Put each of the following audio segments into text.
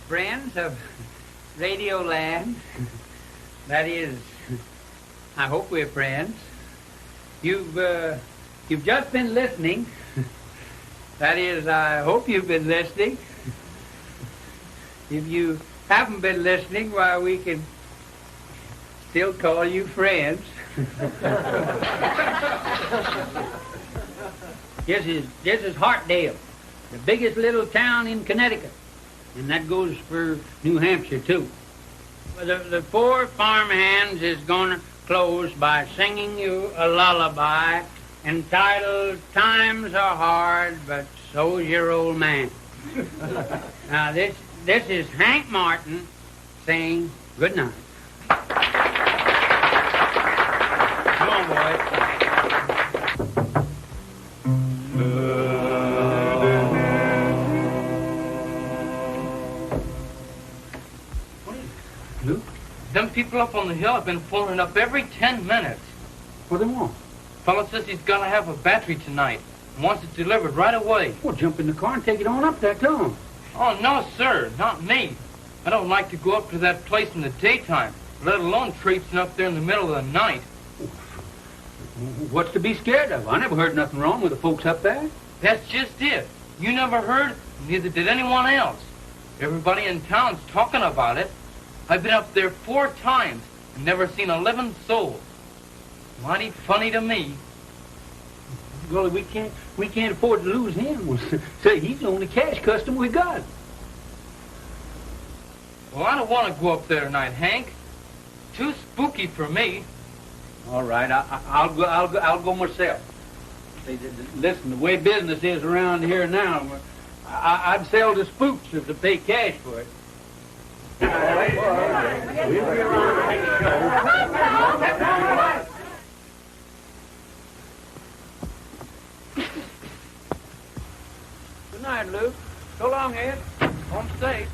friends of Radio Land. That is, I hope we're friends. You've just been listening. That is, I hope you've been listening. If you haven't been listening, why, we can still call you friends. This is Hartdale, the biggest little town in Connecticut. And that goes for New Hampshire, too. The four farmhands is going to close by singing you a lullaby entitled Times Are Hard, But So's Your Old Man. Now, this is Hank Martin saying good night. Come on, boys. Them people up on the hill have been phoning up every 10 minutes. What do they want? Fella says he's got to have a battery tonight and wants it delivered right away. Well, jump in the car and take it on up there, tell him. Oh, no, sir, not me. I don't like to go up to that place in the daytime, let alone traipsing up there in the middle of the night. What's to be scared of? I never heard nothing wrong with the folks up there. That's just it. You never heard, neither did anyone else. Everybody in town's talking about it. I've been up there 4 times and never seen a living soul. Mighty funny to me. Golly, we can't afford to lose him. Say, he's the only cash customer we got. Well, I don't want to go up there tonight, Hank. Too spooky for me. All right, I'll go myself. Listen, the way business is around here now, I'd sell to spooks if they pay cash for it. Good night, Luke. So long, Ed. Home safe.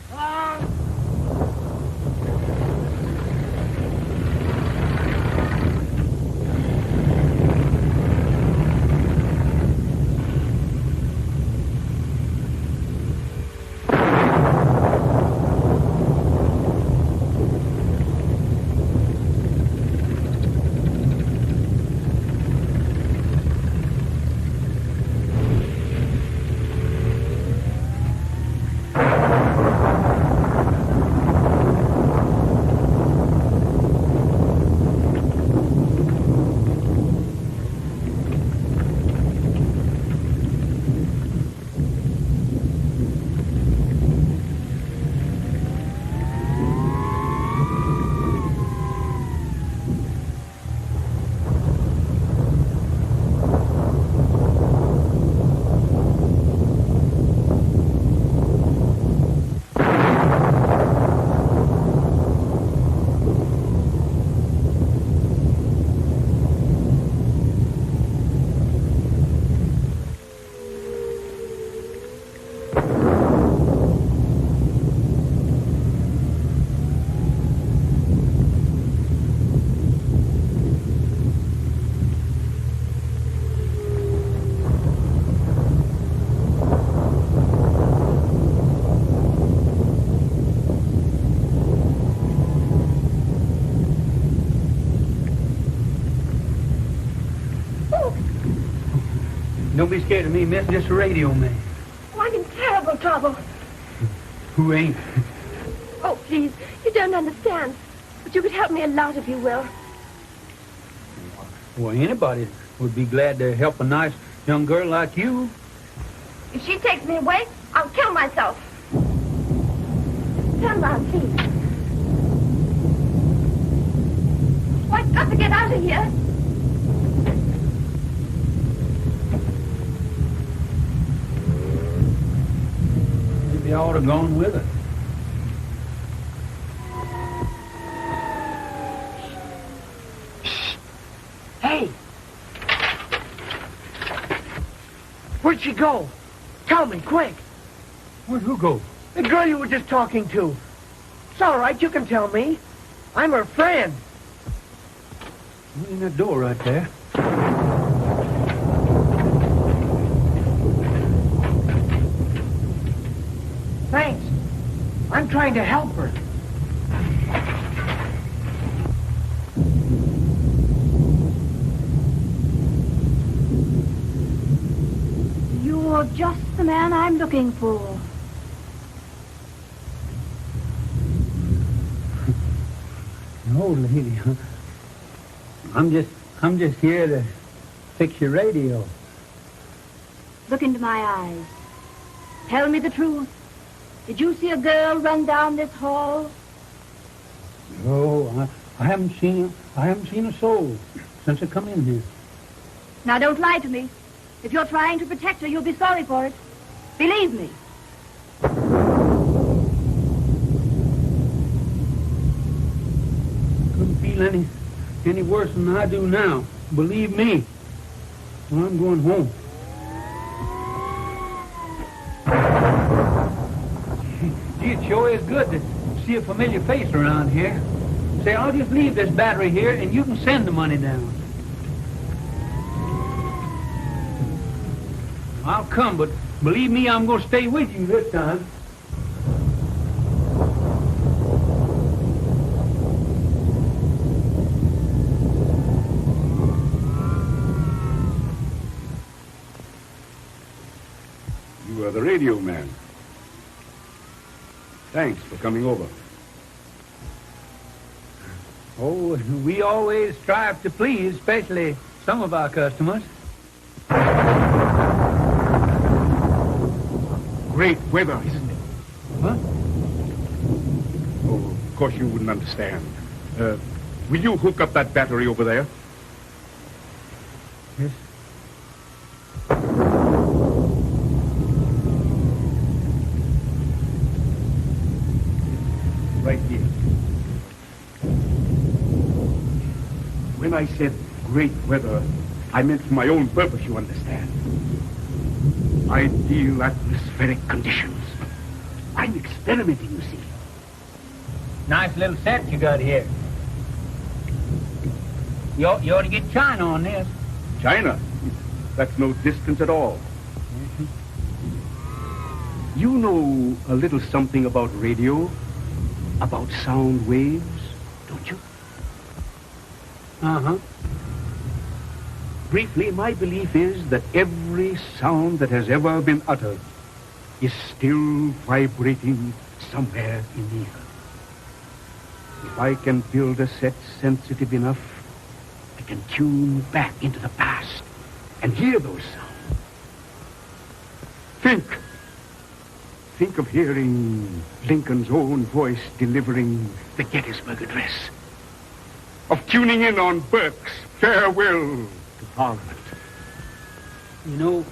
Don't be scared of me, miss. Just a radio man. Oh, I'm in terrible trouble. Who ain't? Oh, please. You don't understand. But you could help me a lot if you will. Well, anybody would be glad to help a nice young girl like you. If she takes me away, I'll kill myself. Turn around, please. Oh, I've got to get out of here. Maybe I ought to have gone with her. Hey! Where'd she go? Tell me, quick. Where'd who go? The girl you were just talking to. It's all right, you can tell me. I'm her friend. In that door right there. Thanks. I'm trying to help her. You're just the man I'm looking for. No, lady. I'm just here to fix your radio. Look into my eyes. Tell me the truth. Did you see a girl run down this hall? No, I haven't seen a soul since I come in here. Now, don't lie to me. If you're trying to protect her, you'll be sorry for it. Believe me. Couldn't feel any worse than I do now. Believe me. Well, I'm going home. Gee, it sure is good to see a familiar face around here. Say, I'll just leave this battery here, and you can send the money down. I'll come, but believe me, I'm going to stay with you this time. You are the radio man. Thanks for coming over. Oh, we always strive to please, especially some of our customers. Great weather, isn't it? Huh? Oh, of course you wouldn't understand. Will you hook up that battery over there? Yes. Right here. When I said great weather, I meant for my own purpose, you understand. Ideal atmospheric conditions. I'm experimenting, you see. Nice little set you got here. You ought to get China on this. China? That's no distance at all. You know a little something about radio? About sound waves, don't you? Uh-huh. Briefly, my belief is that every sound that has ever been uttered is still vibrating somewhere in the air. If I can build a set sensitive enough, I can tune back into the past and hear those sounds. Think of hearing Lincoln's own voice delivering the Gettysburg Address. Of tuning in on Burke's farewell to Parliament. You know,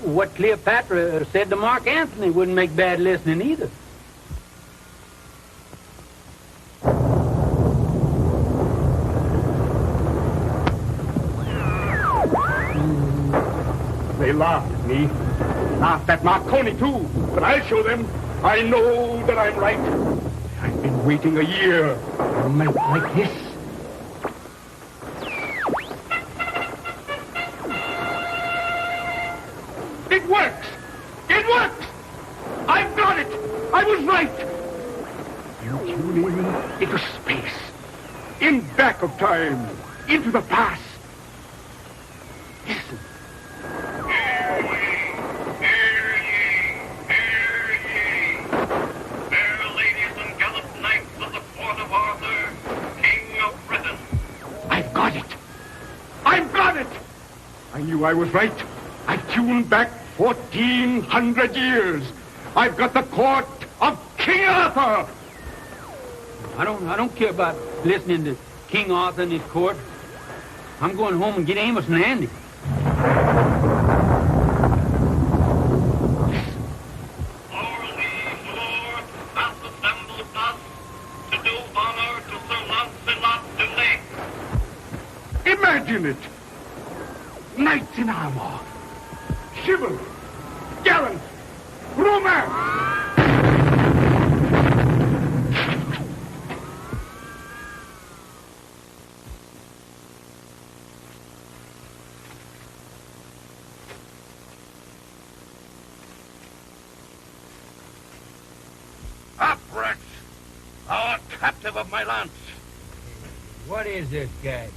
what Cleopatra said to Mark Antony wouldn't make bad listening either. They laughed at me. Laughed at Marconi, too. But I'll show them. I know that I'm right. I've been waiting a year for a night like this. It works! It works! I've got it! I was right! You tune in into space. In back of time. Into the past. Listen. I knew I was right. I tuned back 1,400 years. I've got the court of King Arthur. I don't care about listening to King Arthur and his court. I'm going home and get Amos and Andy. Our liege lord hath assembled us to do honor to Sir Lancelot du Lake. Imagine it. Knights in armor. Chivalry. Gallant. Romance. Up, Rex. captive of my lance. What is this, guy?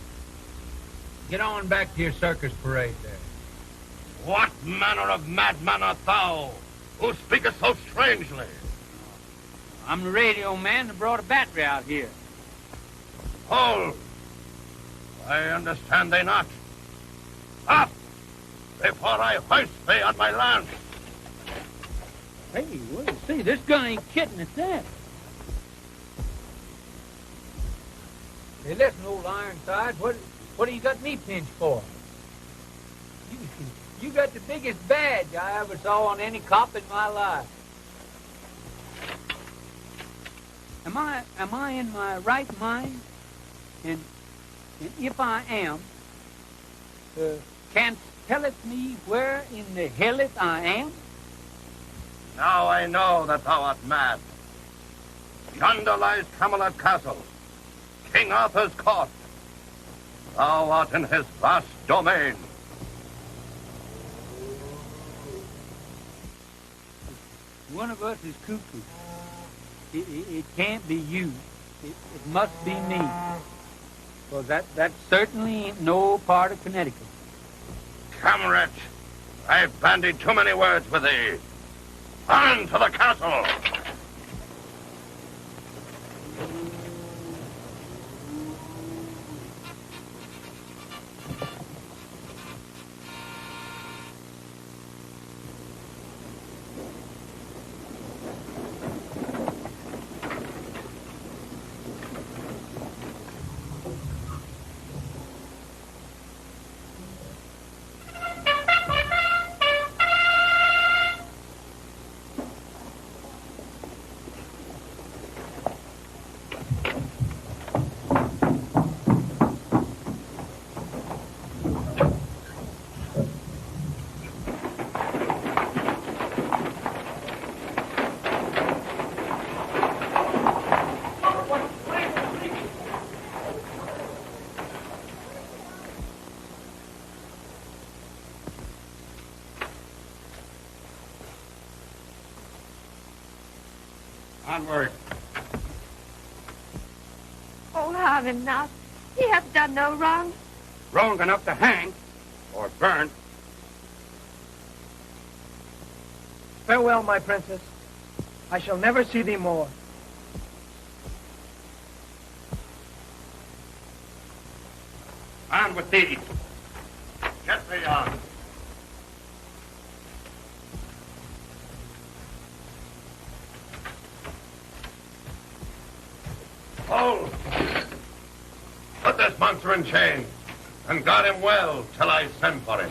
Get on back to your circus parade there. What manner of madman art thou, who speakest so strangely? I'm the radio man that brought a battery out here. Hold! I understand thee not. Up! Before I hoist thee on my lance. Hey, well, see, this gun ain't kidding at that. Hey, listen, old Ironsides, what do you got me pinched for? You got the biggest badge I ever saw on any cop in my life. Am I in my right mind? And if I am, can't telleth me where in the hell it I am? Now I know that thou art mad. Yonder lies Camelot Castle, King Arthur's court. Thou art in his vast domain. One of us is cuckoo. It can't be you. It must be me. Well, that certainly ain't no part of Connecticut. Come, wretch. I've bandied too many words with thee. On to the castle. Onward. Oh, have him not. He hath done no wrong. Wrong enough to hang or burn. Farewell, my princess. I shall never see thee more. On with thee. Get thee on. Hold! Put this monster in chains and guard him well till I send for him.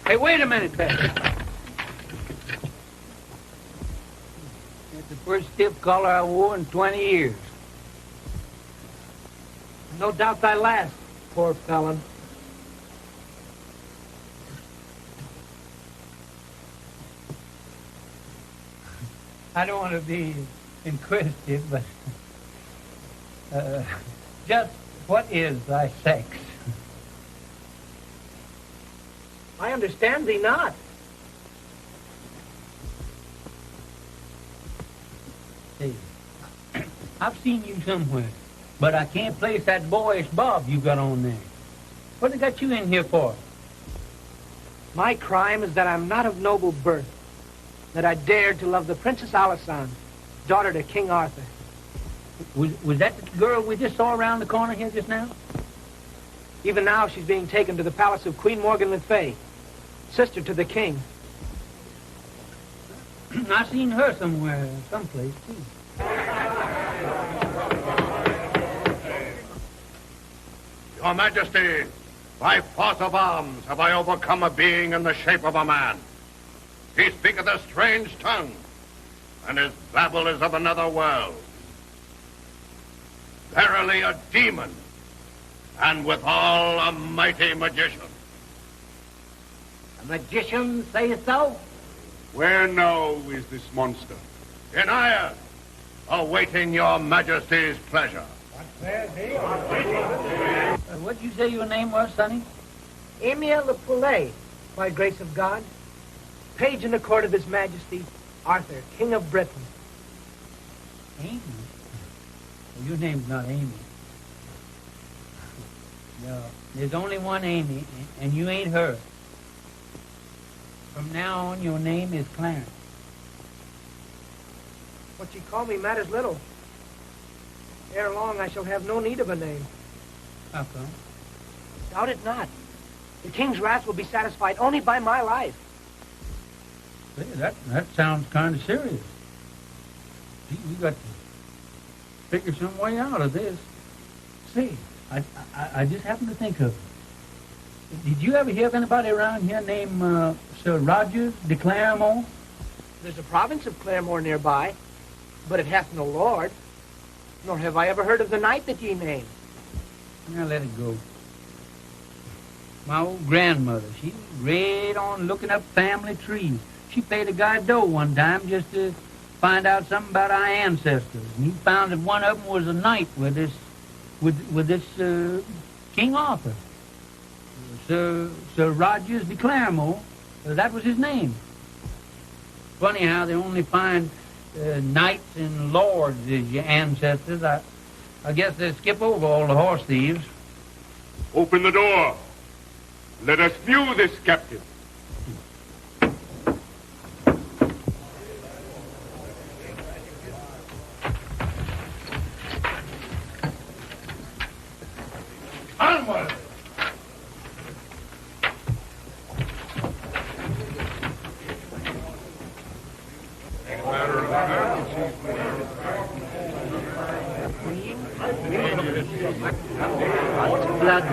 Hey, wait a minute, Pat. That's the first stiff collar I wore in 20 years. No doubt thy last, poor felon. I don't want to be inquisitive, but just what is thy sex? I understand thee not. Hey, I've seen you somewhere, but I can't place that boyish bob you got on there. What they got you in here for? My crime is that I'm not of noble birth, that I dared to love the Princess Alisande, daughter to King Arthur. Was that the girl we just saw around the corner here just now? Even now she's being taken to the palace of Queen Morgan le Fay. sister to the king. I seen her somewhere, someplace, too. Your Majesty, by force of arms have I overcome a being in the shape of a man. He speaketh a strange tongue, and his babble is of another world. Verily a demon, and withal a mighty magician. A magician, say so? Where now is this monster? In Ire, awaiting your Majesty's pleasure. What'd you say your name was, Sonny? Emile Le Poulet, by grace of God. Page in the court of His Majesty, Arthur, King of Britain. Amy? Well, your name's not Amy. No, there's only one Amy, and you ain't her. From now on, your name is Clarence. What you call me matters little. Ere long, I shall have no need of a name. How come? Doubt it not. The king's wrath will be satisfied only by my life. Say, that sounds kind of serious. Gee, we got to figure some way out of this. Say, I just happened to think of it. Did you ever hear of anybody around here named Sir Rogers de Claremont? There's a province of Claremore nearby, but it hath no lord. Nor have I ever heard of the knight that ye name. Now let it go. My old grandmother, she was great on looking up family trees. She paid a guy dough one time just to find out something about our ancestors. And he found that one of them was a knight with this King Arthur. Sir Rogers de Claremont, that was his name. Funny how they only find knights and lords as your ancestors. I guess they skip over all the horse thieves. Open the door. Let us view this captive. Onward! Blood.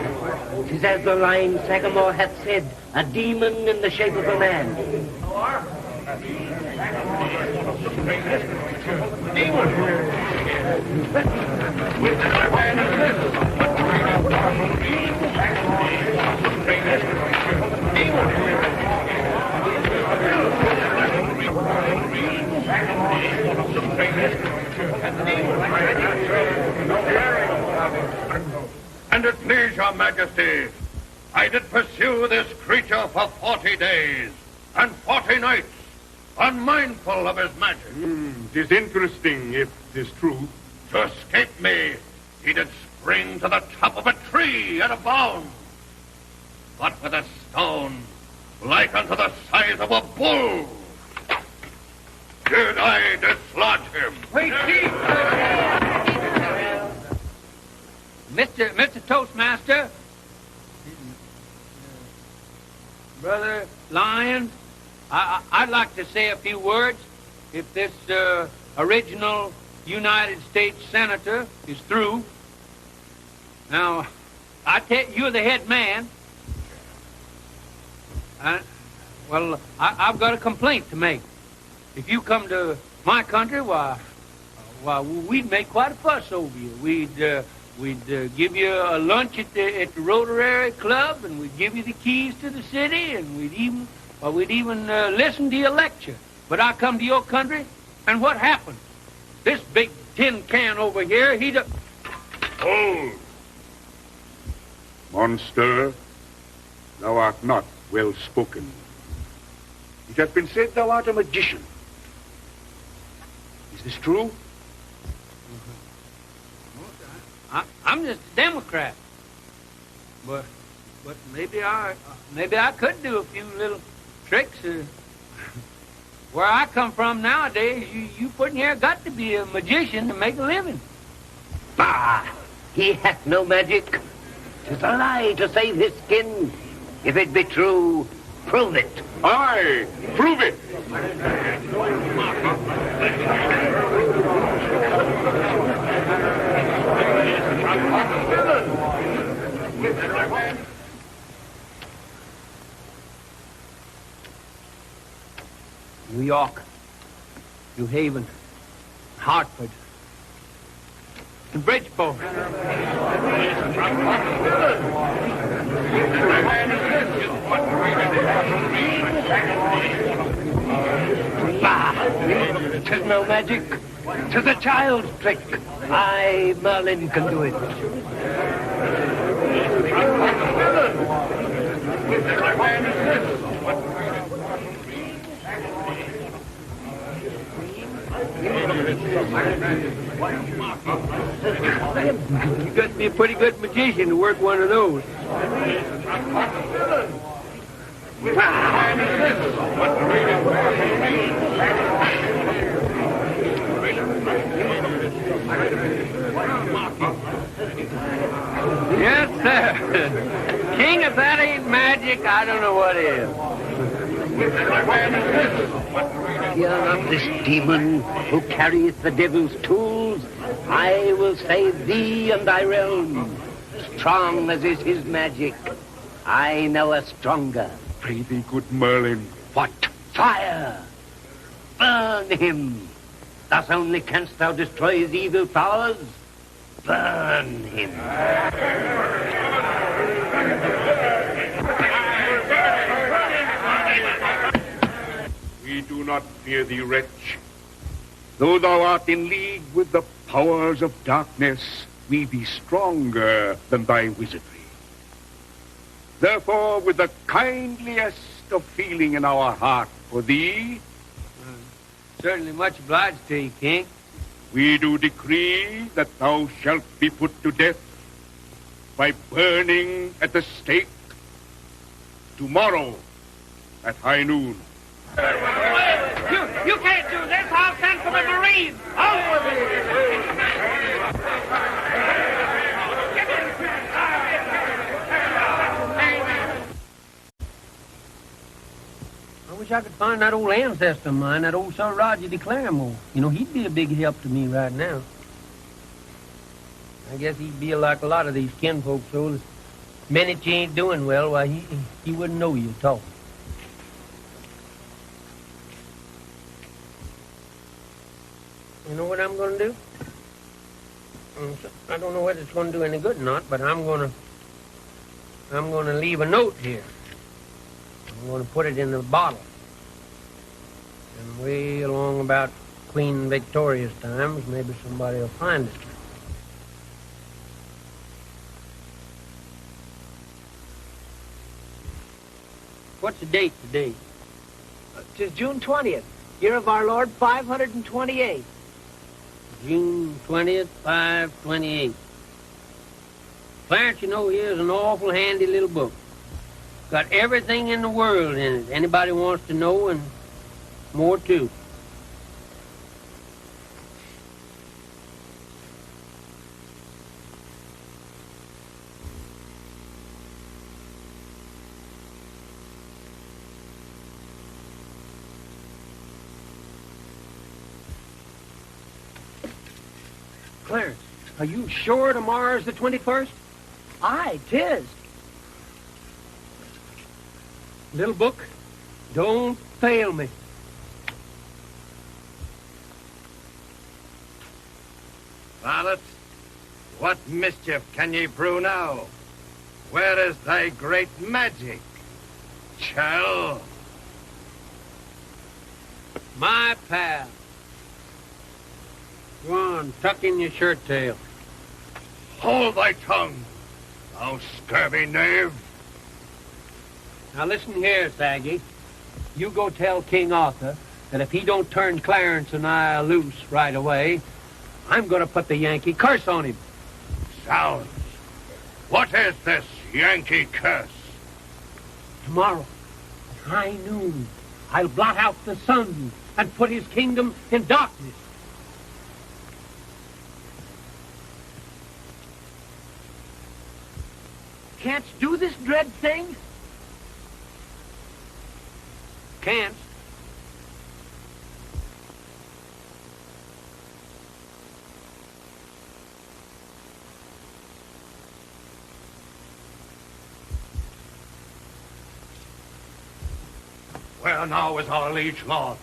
'Tis as the line Sagamore hath said, a demon in the shape of a man. And it please your Majesty, I did pursue this creature for 40 days and 40 nights, unmindful of his magic. It is interesting, if 'tis true. To escape me, he did spring to the top of a tree at a bound, but with a stone like unto the size of a bull did I dislodge him. Wait, Chief! Mr. Toastmaster, Brother Lyons, I'd like to say a few words if this original United States Senator is through. Now, you're the head man. I've got a complaint to make. If you come to my country, why, we'd make quite a fuss over you. We'd give you a lunch at the Rotary Club, and we'd give you the keys to the city, and we'd even listen to your lecture. But I come to your country, and what happens? This big tin can over here, Hold! Monster, thou art not well spoken. It hath been said thou art a magician. Is this true? I'm just a Democrat, but maybe I could do a few little tricks. Where I come from nowadays, you putting here got to be a magician to make a living. Bah! He hath no magic. 'Tis a lie to save his skin. If it be true, Prove it. Aye, prove it. New York, New Haven, Hartford, and Bridgeport. Bah! 'Tis no magic. 'Tis a child's trick. I, Merlin, can do it. You got to be a pretty good magician to work one of those. Yes, sir. King, if that ain't magic, I don't know what is. Fear not this demon who carrieth the devil's tools. I will save thee and thy realm. Strong as is his magic, I know a stronger. Pray thee, good Merlin. What? Fire! Burn him! Thus only canst thou destroy his evil powers. Burn him! We do not fear thee, wretch. Though thou art in league with the powers of darkness, we be stronger than thy wizardry. Therefore, with the kindliest of feeling in our heart for thee, Certainly much obliged to you, King. we do decree that thou shalt be put to death by burning at the stake tomorrow at high noon. You can't do this. I'll send for the Marines. Out with I wish I could find that old ancestor of mine, that old Sir Roger de Claremore. You know, he'd be a big help to me right now. I guess he'd be like a lot of these kinfolk, so the minute you ain't doing well, why, he wouldn't know you at all. You know what I'm going to do? I don't know whether it's going to do any good or not, but I'm going to leave a note here. I'm going to put it in a bottle. And way along about Queen Victoria's times, maybe somebody will find it. What's the date today? 'Tis June 20th, year of our Lord 528. June 20th, 528. Clarence, you know, here's an awful handy little book. Got everything in the world in it. Anybody wants to know, and more too. Clarence, are you sure tomorrow's the 21st? Aye, 'tis. Little book, don't fail me. Varlet, what mischief can ye brew now? Where is thy great magic? Chell? My pal. Go on, tuck in your shirt tail. Hold thy tongue, thou scurvy knave. Now listen here, Saggy. You go tell King Arthur that if he don't turn Clarence and I loose right away, I'm going to put the Yankee curse on him. Sounds. What is this Yankee curse? Tomorrow, at high noon, I'll blot out the sun and put his kingdom in darkness. Canst do this dread thing? can't. Where now is our liege lord?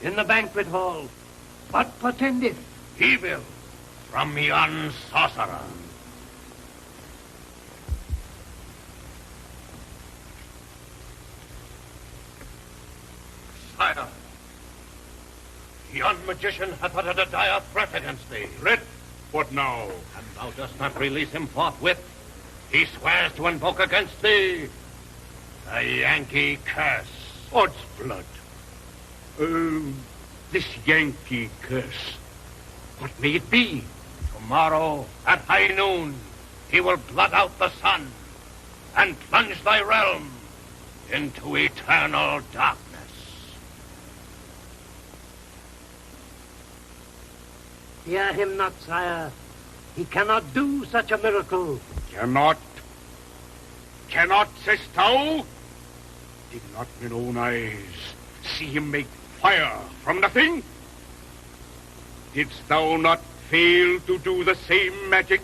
In the banquet hall. What portendeth? Evil from yon sorcerer. Sire, yon magician hath uttered a dire threat against thee. Threat? What now? And thou dost not release him forthwith. He swears to invoke against thee the Yankee curse. Odds blood. This Yankee curse. What may it be? Tomorrow at high noon he will blot out the sun and plunge thy realm into eternal darkness. Fear him not, sire. He cannot do such a miracle. Cannot? Cannot, sayest thou? Did not mine own eyes see him make fire from nothing? Didst thou not fail to do the same magic?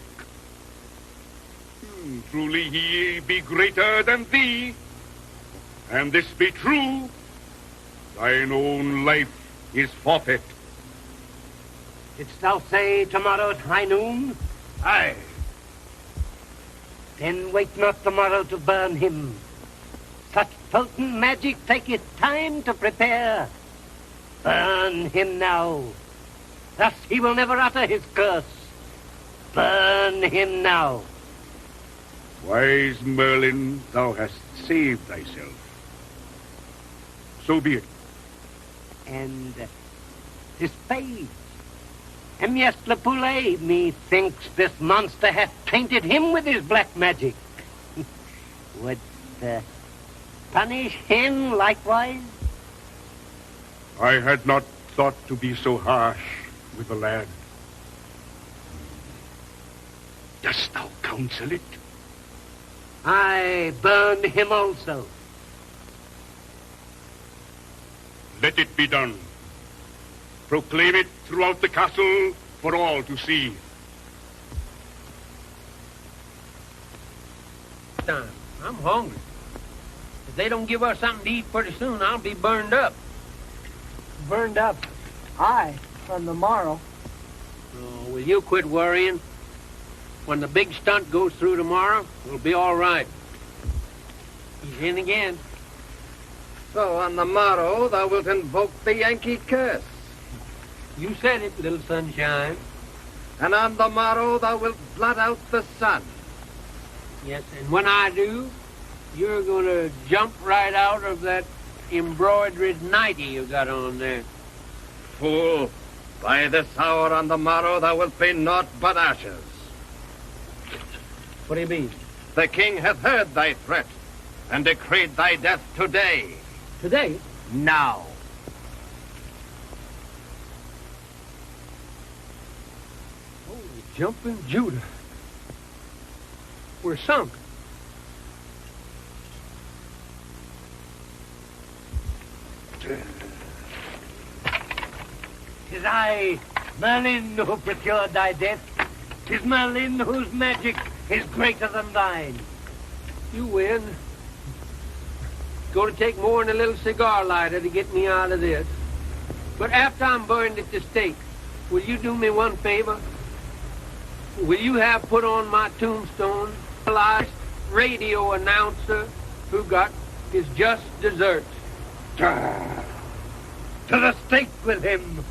Truly he be greater than thee. And this be true, thine own life is forfeit. Didst thou say tomorrow at high noon? Aye. Then wait not tomorrow to burn him. Such potent magic taketh time to prepare. Burn him now. Thus he will never utter his curse. Burn him now. Wise Merlin, thou hast saved thyself. So be it. And his face. Mies le Poulet, methinks this monster hath tainted him with his black magic. Would punish him likewise? I had not thought to be so harsh with the lad. Dost thou counsel it? I burn him also. Let it be done. Proclaim it throughout the castle for all to see. I'm hungry. If they don't give us something to eat pretty soon, I'll be burned up. Burned up. Aye, on the morrow. Oh, will you quit worrying? When the big stunt goes through tomorrow, it'll be all right. He's in again. So on the morrow thou wilt invoke the Yankee curse. You said it, little sunshine. And on the morrow thou wilt blot out the sun. Yes, and when I do, you're going to jump right out of that embroidered nightie you got on there. Fool, by this hour on the morrow thou wilt be naught but ashes. What do you mean? The king hath heard thy threat and decreed thy death today. Today? Now. Holy jumping Judah. We're sunk. Tis I, Merlin, who procured thy death. Tis Merlin whose magic is greater than thine. You win. Going to take more than a little cigar lighter to get me out of this. But after I'm burned at the stake, will you do me one favor? Will you have put on my tombstone the last radio announcer who got his just desserts? To the stake with him.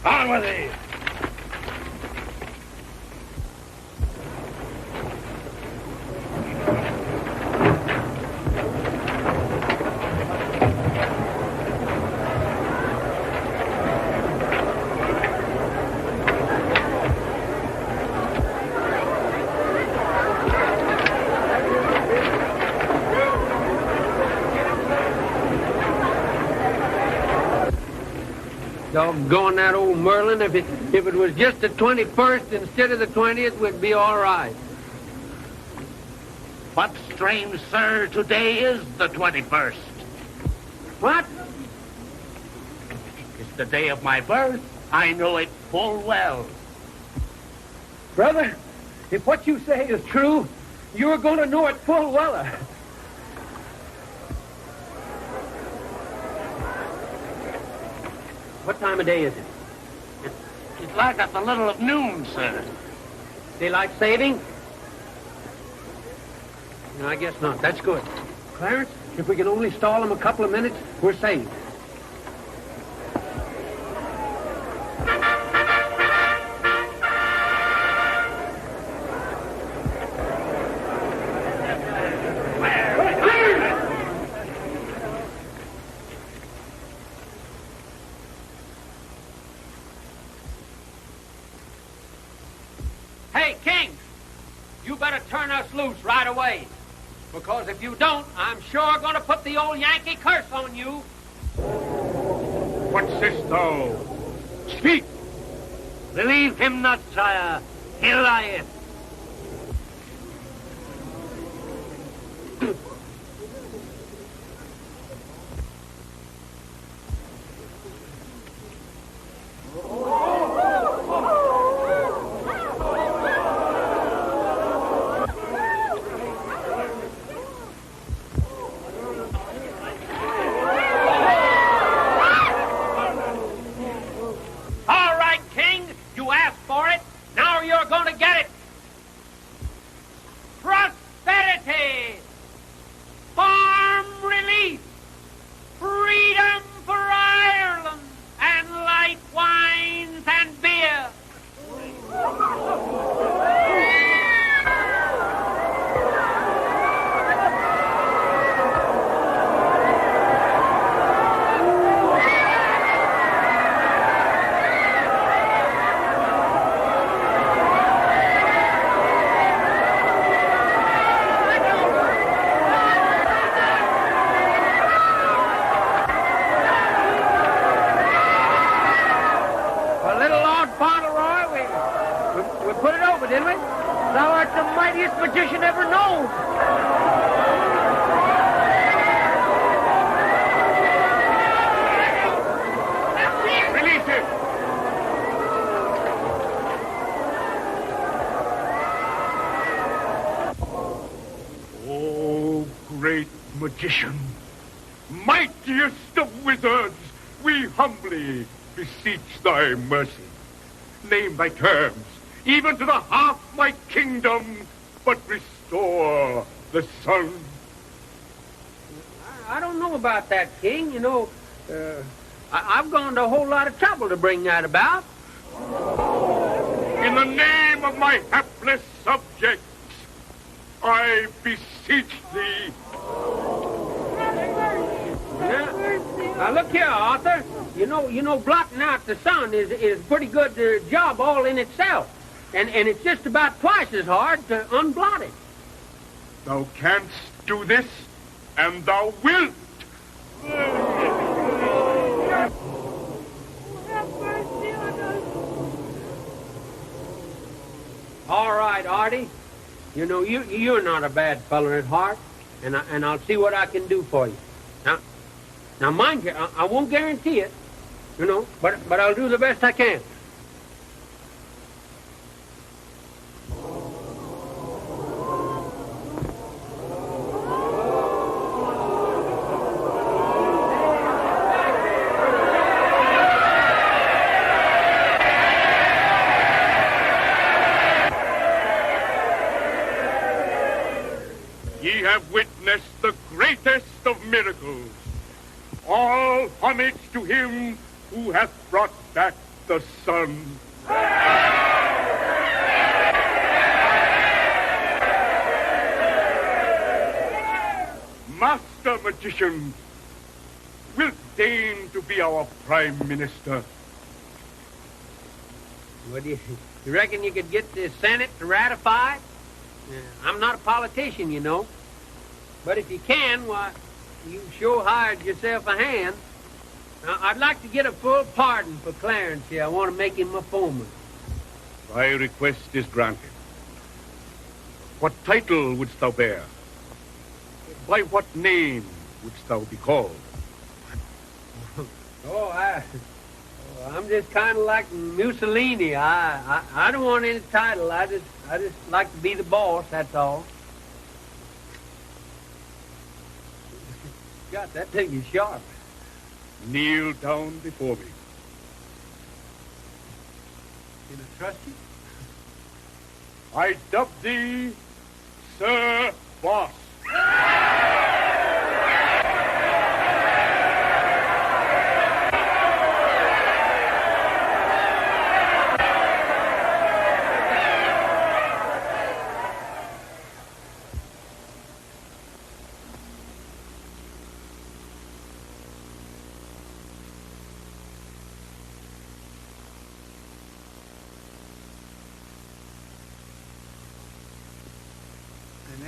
On with thee. Doggone that old Merlin. If it was just the 21st instead of the 20th, we'd be all right. But, strange sir, today is the 21st. What? The day of my birth, I know it full well. Brother, if what you say is true, you're going to know it full well. What time of day is it? It's like at the little of noon, sir. Daylight saving? No, I guess not. That's good. Clarence, if we can only stall them a couple of minutes, we're saved. Hey, King, you better turn us loose right away. Because if you don't, I'm sure going to put the old Yankee curse on you. What sayest thou? Speak! Believe him not, sire. He lieth. Magician, mightiest of wizards, we humbly beseech thy mercy. Name thy terms, even to the half my kingdom, but restore the sun. I don't know about that, King. You know, I've gone to a whole lot of trouble to bring that about. In the name of my hapless subjects, I beseech thee. Now look here, Arthur. You know, blotting out the sun is a pretty good job all in itself, and it's just about twice as hard to unblot it. Thou canst do this, and thou wilt. All right, Artie. You know, you're not a bad feller at heart, and I'll see what I can do for you. Now, mind you, I won't guarantee it, you know, but I'll do the best I can. Ye have witnessed the greatest of miracles. All homage to him who hath brought back the sun. Master Magician, wilt deign to be our Prime Minister? What do you reckon you could get the Senate to ratify it? I'm not a politician, you know. But if you can, why, you sure hired yourself a hand. Now, I'd like to get a full pardon for Clarence here. I want to make him my foreman. Thy request is granted. What title wouldst thou bear? By what name wouldst thou be called? Oh, I'm just kind of like Mussolini. I don't want any title. I just like to be the boss, that's all. God, that thing is sharp. Kneel down before me. Can I trust you? I dub thee Sir Boss.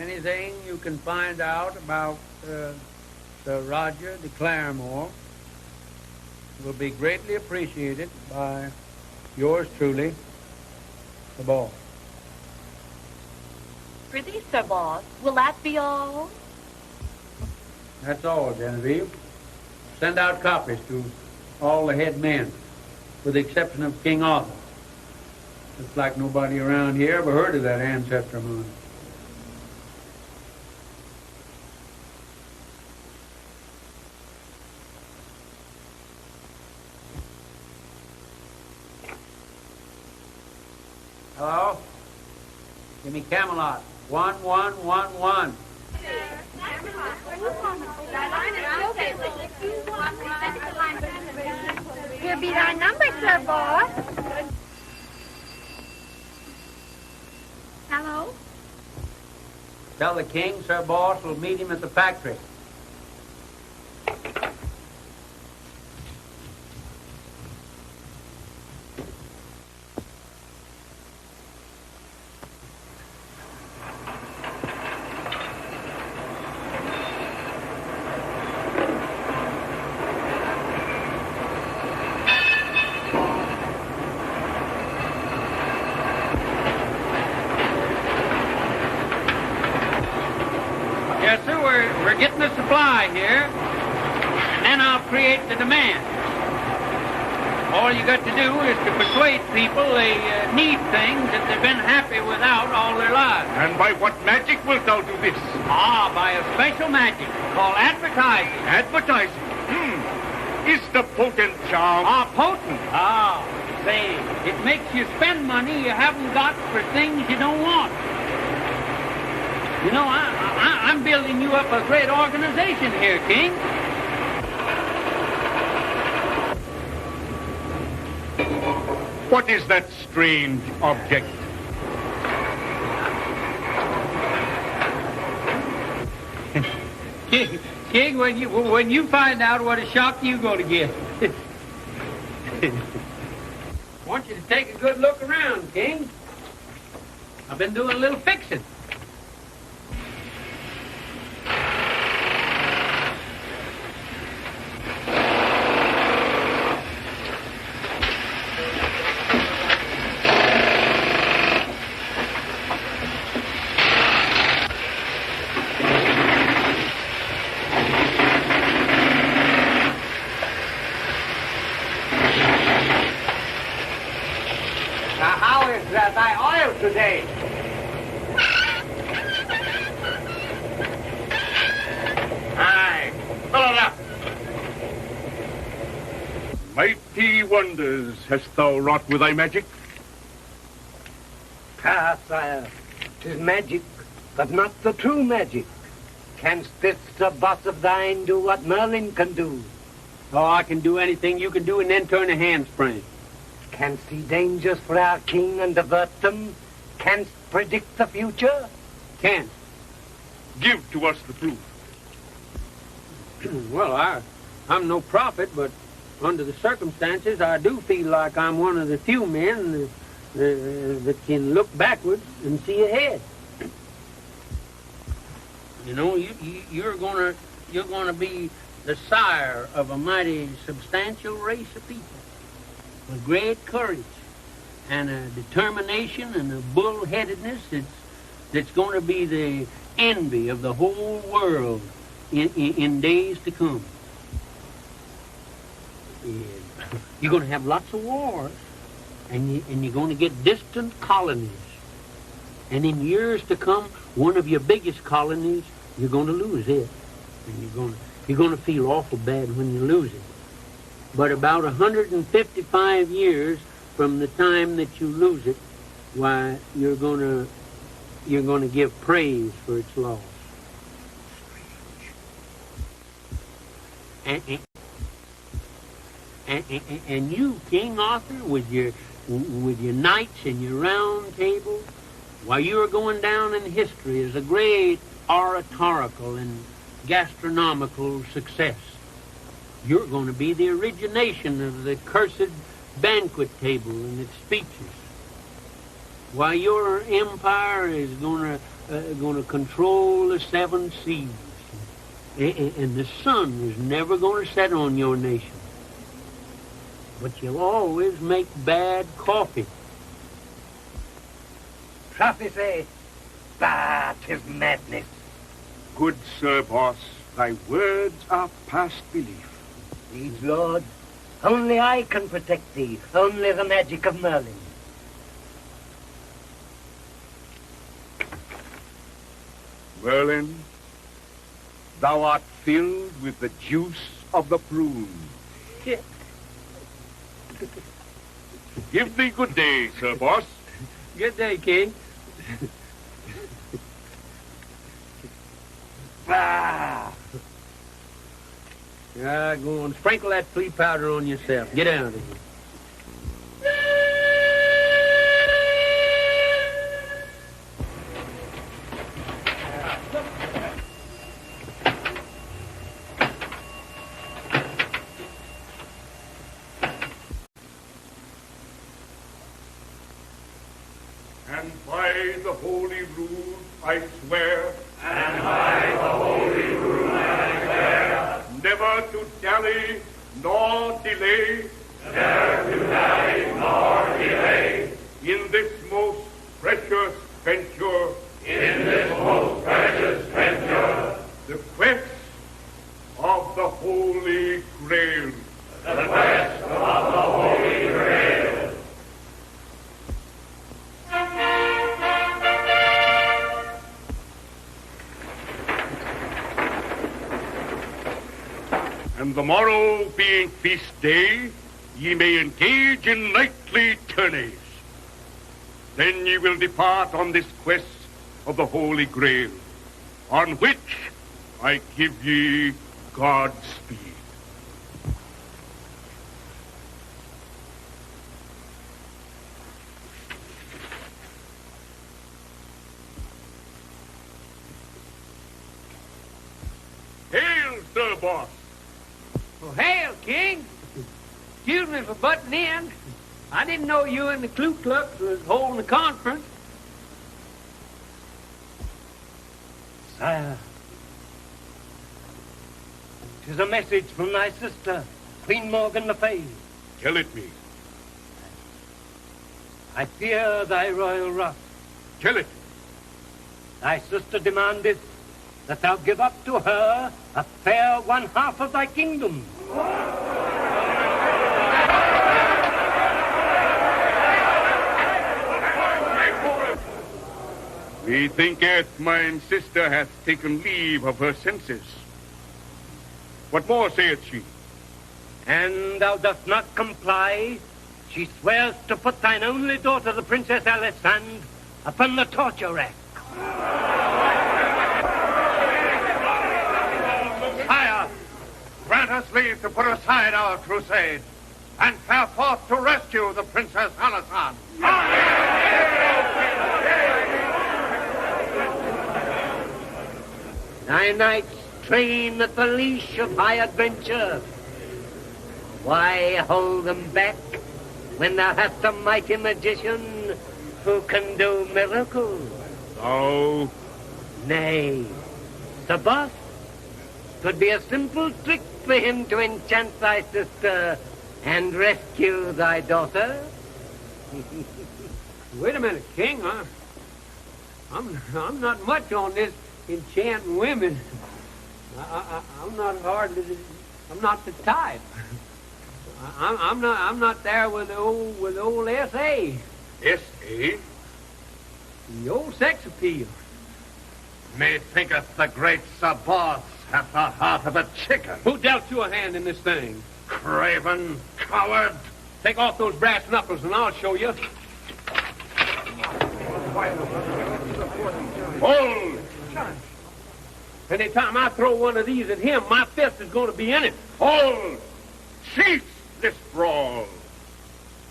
Anything you can find out about Sir Roger de Claremore will be greatly appreciated by yours truly, the boss. Prithee, Sir Boss, will that be all? That's all, Genevieve. Send out copies to all the head men, with the exception of King Arthur. Looks like nobody around here ever heard of that ancestor of mine. Hello? Give me Camelot. 1111. Here be thy number, Sir Boss. Hello? Tell the king Sir Boss will meet him at the factory. Yes, sir, we're getting the supply here, and then I'll create the demand. All you got to do is to persuade people they need things that they've been happy without all their lives. And by what magic wilt thou do this? Ah, by a special magic called advertising. Advertising? Is the potent charm? Ah, potent. Ah, say, it makes you spend money you haven't got for things you don't want. You know, I'm building you up a great organization here, King. What is that strange object? King, when you find out, what a shock you going to get. I want you to take a good look around, King. I've been doing a little fixing. Thy oil today. Aye, fill it up. Mighty wonders hast thou wrought with thy magic? Ah, sire, 'tis magic, but not the true magic. Canst this, Sir Boss of thine, do what Merlin can do? Oh, I can do anything you can do and then turn a handspring. Canst see dangers for our king and avert them? Canst predict the future? Can't. Give to us the proof. Well, I'm no prophet, but under the circumstances, I do feel like I'm one of the few men that can look backwards and see ahead. You know, you're gonna be the sire of a mighty substantial race of people with great courage and a determination and a bullheadedness that's going to be the envy of the whole world in days to come. Yeah. You're going to have lots of wars, and you're going to get distant colonies. And in years to come, one of your biggest colonies, you're going to lose it. And you're going to feel awful bad when you lose it. But about 155 years from the time that you lose it, why, you're going to give praise for its loss. And you, King Arthur, with your knights and your round table, while you are going down in history as a great oratorical and gastronomical success, you're going to be the origination of the cursed banquet table and its speeches. While your empire is going to control the 7 seas, and the sun is never going to set on your nation. But you'll always make bad coffee. Prophecy, bah, 'tis madness. Good Sir Boss, thy words are past belief. Liege Lord, only I can protect thee, only the magic of Merlin. Merlin, thou art filled with the juice of the prune. Give thee good day, Sir Boss. Good day, King. Ah. Go on, sprinkle that flea powder on yourself. Get out of here. And by the holy rule I swear, And by the holy rule I swear, never to dally nor delay, never to dally nor delay, in this most precious venture, in this most precious venture, the quest of the Holy Grail. the quest of the Holy Grail. And the morrow being feast day, ye may engage in knightly tourneys. Then ye will depart on this quest of the Holy Grail, on which I give ye Godspeed. Hail, Sir Boss! Well, hail, King. Excuse me for butting in. I didn't know you and the Ku Klux was holding a conference. Sire, 'tis a message from thy sister, Queen Morgan le Fay. Tell it me. I fear thy royal wrath. Tell it. Thy sister demandeth that thou give up to her a fair 1/2 of thy kingdom. Methinketh mine sister hath taken leave of her senses. What more saith she? And thou dost not comply, she swears to put thine only daughter, the Princess Alisande, upon the torture rack. Sire, grant us leave to put aside our crusade and fare forth to rescue the Princess Alisande. Thy knights train at the leash of high adventure. Why hold them back when thou hast a mighty magician who can do miracles? Thou, Nay, the boss, 'twould be a simple trick for him to enchant thy sister and rescue thy daughter. Wait a minute, King. I'm not much on this enchanting women. I'm not the type. I'm not there with the old S.A. S.A.? The old sex appeal. Methinketh the great Sir Boss hath the heart of a chicken. Who dealt you a hand in this thing? Craven, coward. Take off those brass knuckles and I'll show you. Hold! Anytime I throw one of these at him, my fist is going to be in it. Hold! Cease this brawl.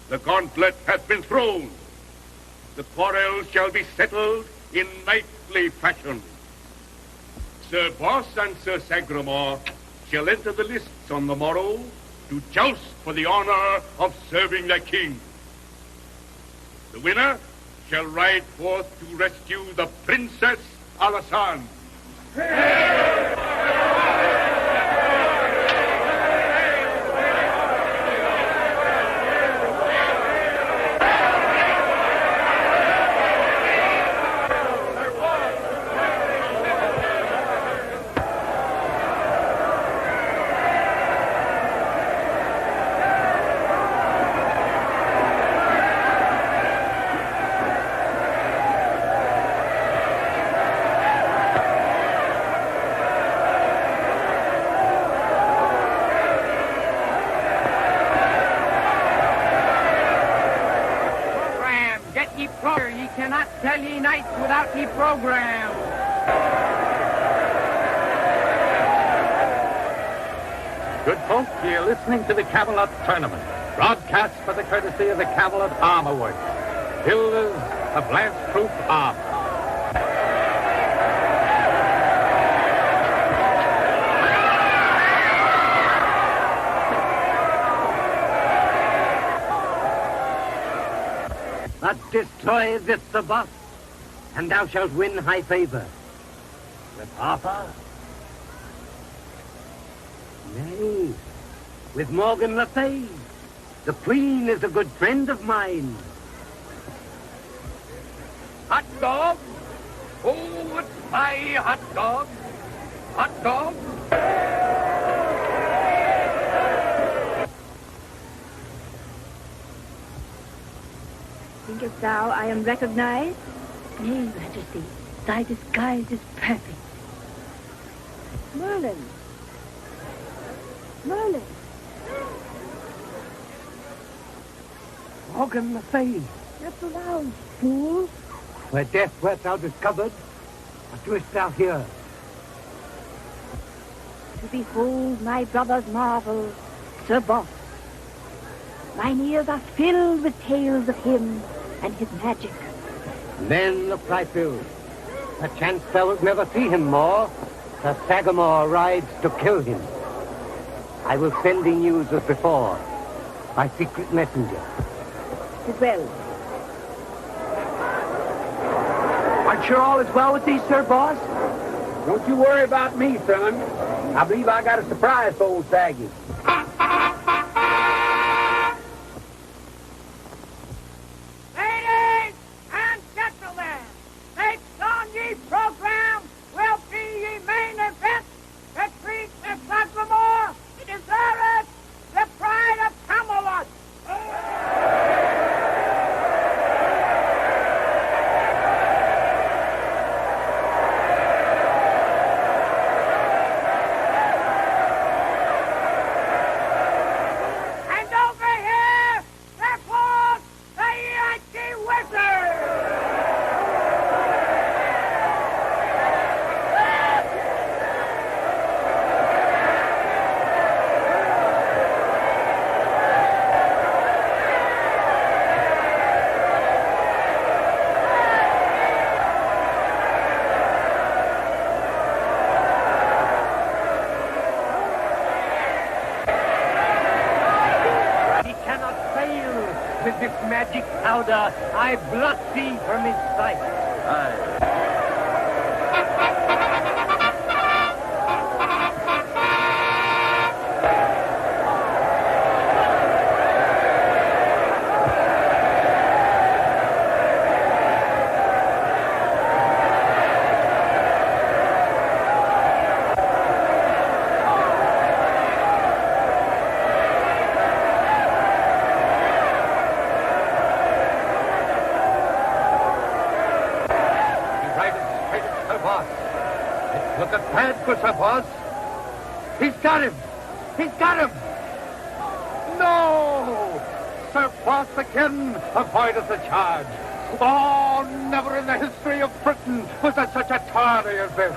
The gauntlet hath been thrown. The quarrel shall be settled in knightly fashion. Sir Boss and Sir Sagramore shall enter the lists on the morrow to joust for the honor of serving their king. The winner shall ride forth to rescue the Princess Alisande. Tell ye knights without ye program. Good folk, ye are listening to the Camelot tournament, broadcast by the courtesy of the Camelot Armor Works, builders of blast-proof armor. But destroy this, Sir Boss, and thou shalt win high favor. With Arthur? Nay, with Morgan Le Fay. The Queen is a good friend of mine. Hot dog? Oh, it's my hot dog. Hot dog? Thinkest thou I am recognized? Nay, Majesty, thy disguise is perfect. Merlin. Merlin. Morgan Le Fay. Not so loud, fool. Where death wert thou discovered, what doest thou here? To behold my brother's marvels, Sir Boss. Mine ears are filled with tales of him and his magic. Then look thy fill. Perchance thou wilt never see him more. Sir Sagamore rides to kill him. I will send thee news as before, by secret messenger. Tis well. Aren't sure all is well with thee, Sir Boss? Don't you worry about me, son. I believe I got a surprise for old Saggy. Ladies and gentlemen, next on ye program will be ye main event between the Sagramore, the Deserted, the Pride of Camelot. And over here, there falls the Yankee Wizard. He cannot fail with this magic powder. I blot thee from his sight. Look at that, good Sir Boss. He's got him. He's got him. No! Sir Boss again avoided the charge. Oh, never in the history of Britain was there such a tourney as this.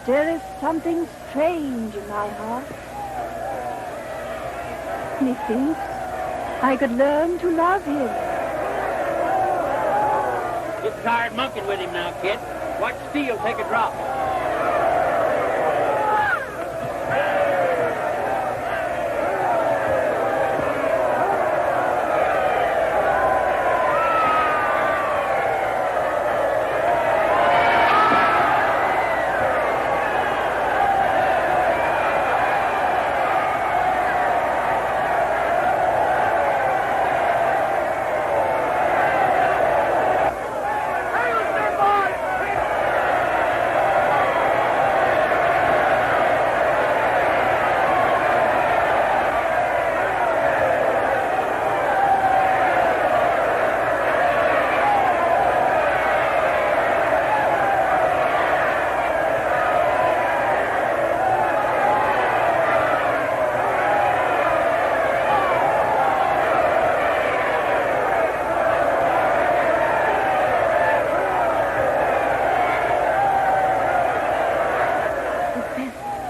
There is something strange in my heart. Methinks I could learn to love him. Get tired monkeying with him now, kid. Watch Steele take a drop.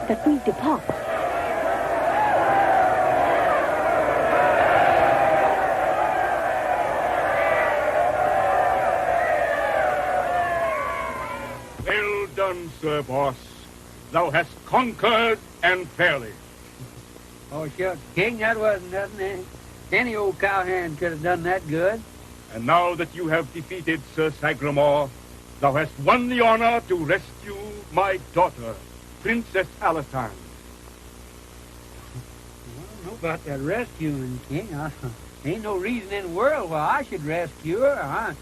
That we depart. Well done, Sir Boss. Thou hast conquered and fairly. Oh, sure, King, that wasn't nothing. Any old cowhand could have done that good. And now that you have defeated Sir Sagramore, thou hast won the honor to rescue my daughter, Princess Alisande. I don't know about that rescuing, King. Ain't no reason in the world why I should rescue her.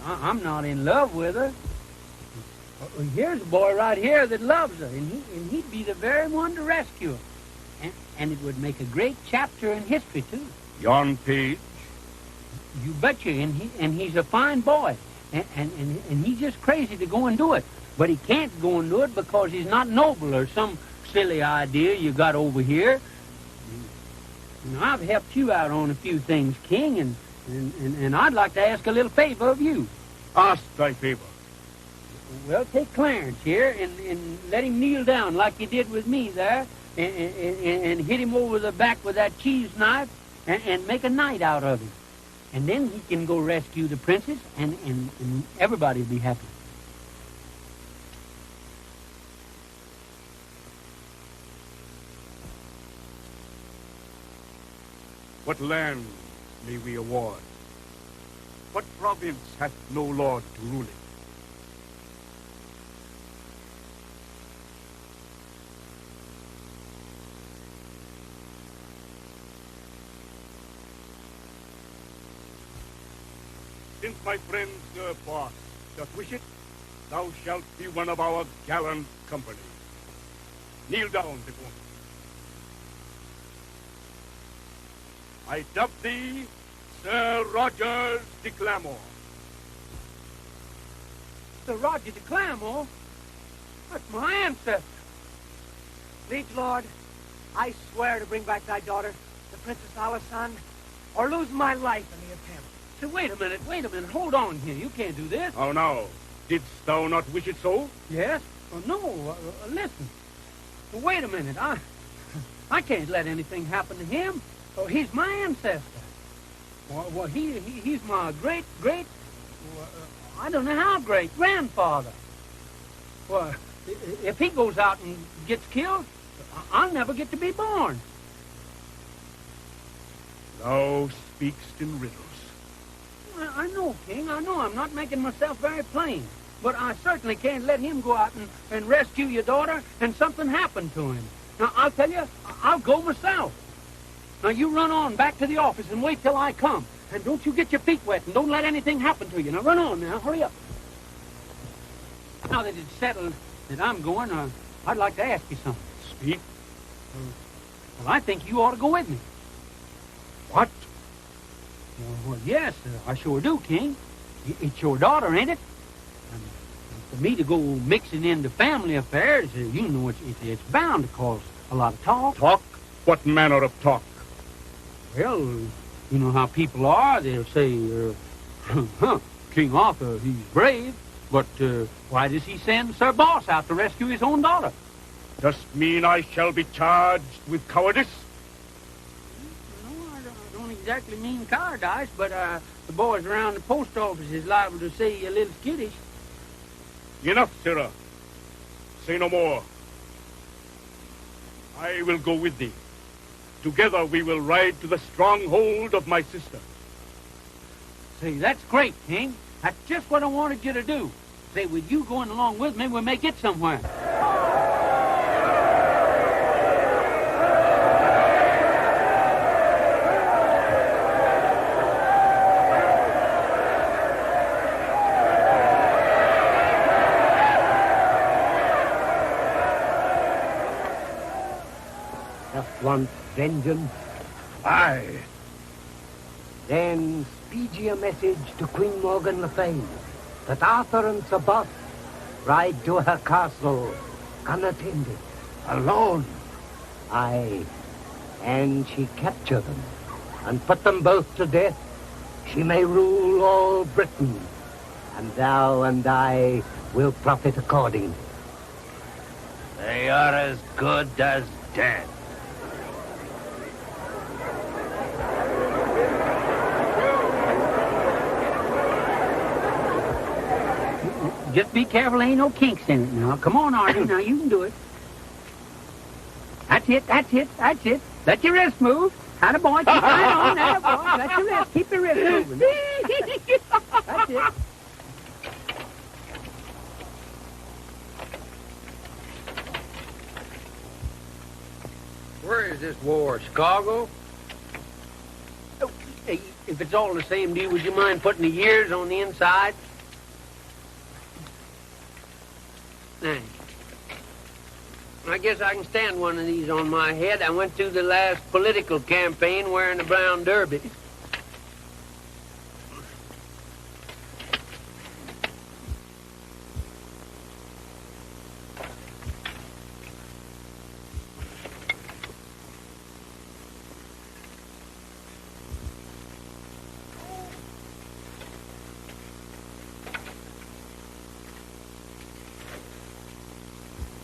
I'm not in love with her. Here's a boy right here that loves her, and he'd be the very one to rescue her. And it would make a great chapter in history, too. Yon page? You betcha, and he's a fine boy. And he's just crazy to go and do it. But he can't go and do it because he's not noble or some silly idea you got over here. You know, I've helped you out on a few things, King, and I'd like to ask a little favor of you. Ask thy favor. Well, take Clarence here and let him kneel down like you did with me there and hit him over the back with that cheese knife and make a knight out of him. And then he can go rescue the princess and everybody will be happy. What land may we award? What province hath no lord to rule it? Since my friend Sir Boss doth wish it, thou shalt be one of our gallant company. Kneel down before me. I dub thee Sir Rogers de Clamore. Sir Roger de Clamore? That's my ancestor. Liege Lord, I swear to bring back thy daughter, the Princess Alisande, or lose my life in the attempt. So wait a minute, hold on here. You can't do this. How now? Didst thou not wish it so? Yes? Oh, no, listen. Wait a minute, I can't let anything happen to him. Oh, he's my ancestor. Well, he's my great, I don't know how great grandfather. Well, if he goes out and gets killed, I'll never get to be born. Thou speakst in riddles. Well, I know, King. I know I'm not making myself very plain. But I certainly can't let him go out and rescue your daughter and something happen to him. Now, I'll tell you, I'll go myself. Now, you run on back to the office and wait till I come. And don't you get your feet wet and don't let anything happen to you. Now, run on now. Hurry up. Now that it's settled that I'm going, I'd like to ask you something. Speak. Well, I think you ought to go with me. What? Well, yes, I sure do, King. It's your daughter, ain't it? And for me to go mixing into family affairs, you know, it's bound to cause a lot of talk. Talk? What manner of talk? Well, you know how people are. They'll say, King Arthur, he's brave, but why does he send Sir Boss out to rescue his own daughter? Dost mean I shall be charged with cowardice? No, I don't exactly mean cowardice, but the boys around the post office is liable to say you're a little skittish. Enough, sirrah. Say no more. I will go with thee. Together we will ride to the stronghold of my sister. Say, that's great, King. That's just what I wanted you to do. Say, with you going along with me, we may get somewhere. Just want vengeance. Aye. Then speed ye a message to Queen Morgan le Fay that Arthur and Sir Boss ride to her castle unattended. Alone. Aye. And she capture them and put them both to death. She may rule all Britain, and thou and I will profit according. They are as good as dead. Just be careful, ain't no kinks in it now. Come on, Artie, now you can do it. That's it, that's it, that's it. Let your wrist move. Atta boy, keep right on, atta boy. Let your wrist, keep your wrist moving. That's it. Where is this war, Chicago? Oh, hey, if it's all the same to you, would you mind putting the years on the inside? Thanks. I guess I can stand one of these on my head. I went through the last political campaign wearing a brown derby.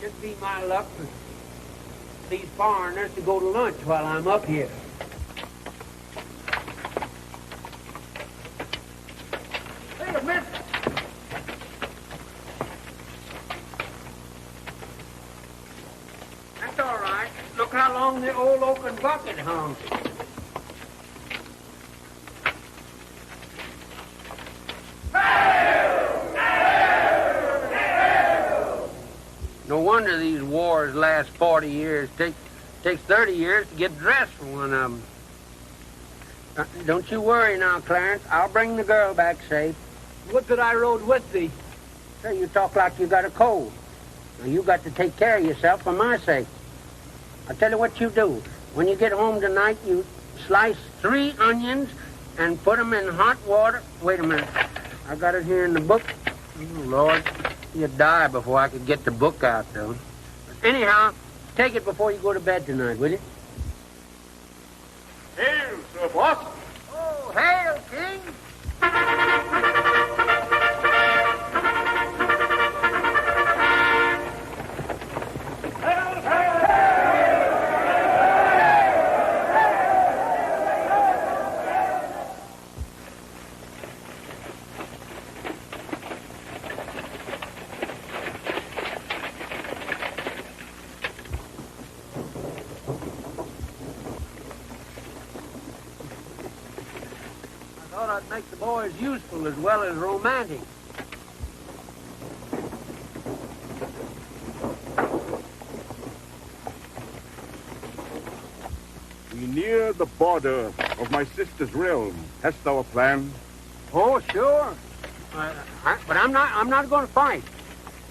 Just be my luck for these foreigners to go to lunch while I'm up here. Wait a minute. That's all right. Look how long the old oaken bucket hung. No wonder these wars last 40 years. Takes 30 years to get dressed for one of them. Don't you worry now, Clarence. I'll bring the girl back safe. Would that I rode with thee. Say, you talk like you got a cold. Now, you got to take care of yourself for my sake. I'll tell you what you do. When you get home tonight, you slice 3 onions and put them in hot water. Wait a minute. I got it here in the book. Oh, Lord. You'd die before I could get the book out, though. But anyhow, take it before you go to bed tonight, will you? Hail, Sir Boss. Oh, hail, King! I'd make the boys useful as well as romantic. We near the border of my sister's realm. Hast thou a plan? Oh, sure. But I'm not going to fight.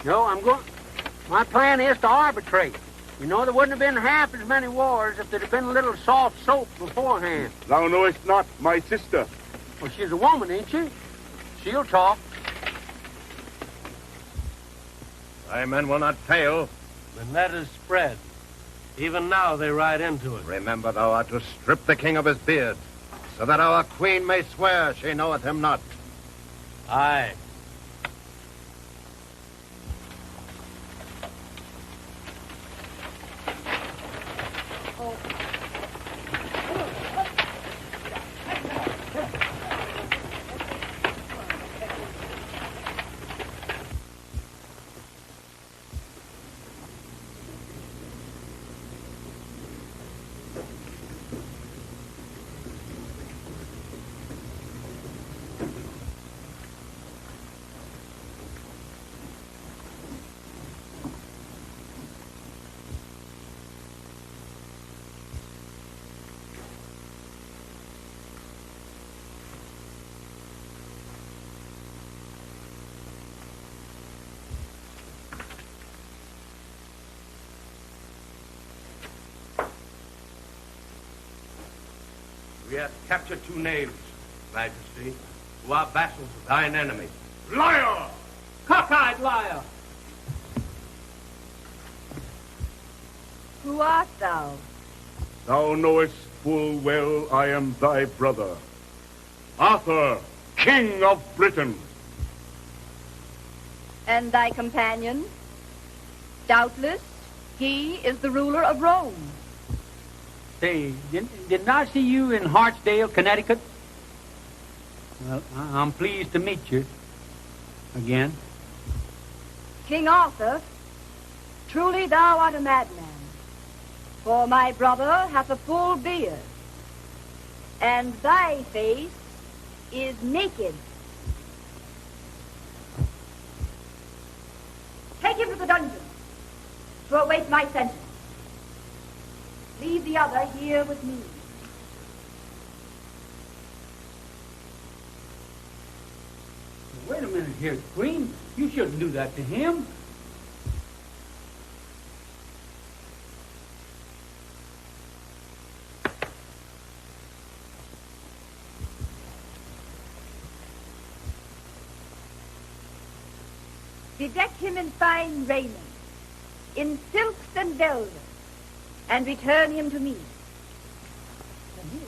No, my plan is to arbitrate. You know, there wouldn't have been half as many wars if there'd have been a little soft soap beforehand. Thou knowest not my sister. Well, she's a woman, ain't she? She'll talk. Thy men will not fail. Then let us spread. Even now they ride into it. Remember, thou art to strip the king of his beard, so that our queen may swear she knoweth him not. Aye. We have captured 2 knaves, Majesty, who are vassals of thine enemy. Liar! Cockeyed liar! Who art thou? Thou knowest full well I am thy brother, Arthur, King of Britain. And thy companion? Doubtless, he is the ruler of Rome. Say, didn't I see you in Hartsdale, Connecticut? Well, I'm pleased to meet you again. King Arthur, truly thou art a madman. For my brother hath a full beard, and thy face is naked. Take him to the dungeon to await my sentence. Leave the other here with me. Wait a minute here, Queen. You shouldn't do that to him. Bedeck him in fine raiment, in silks and velvet, and return him to me.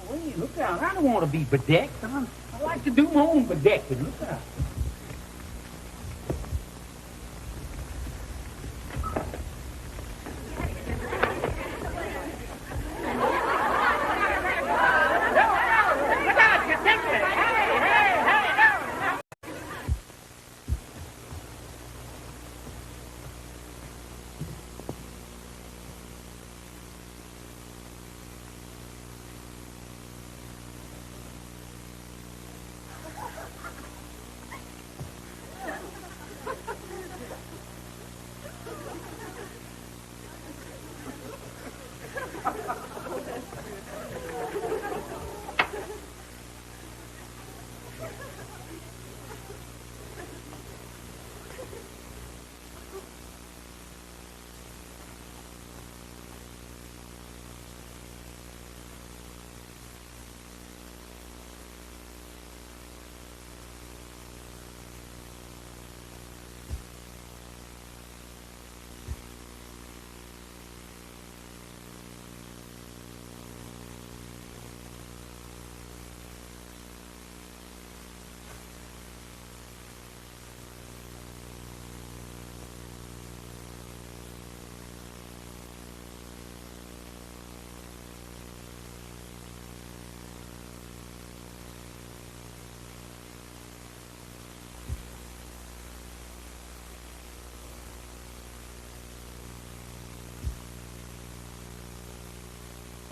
Hey, look out. I don't want to be bedecked. I like to do my own bedecking. Look out.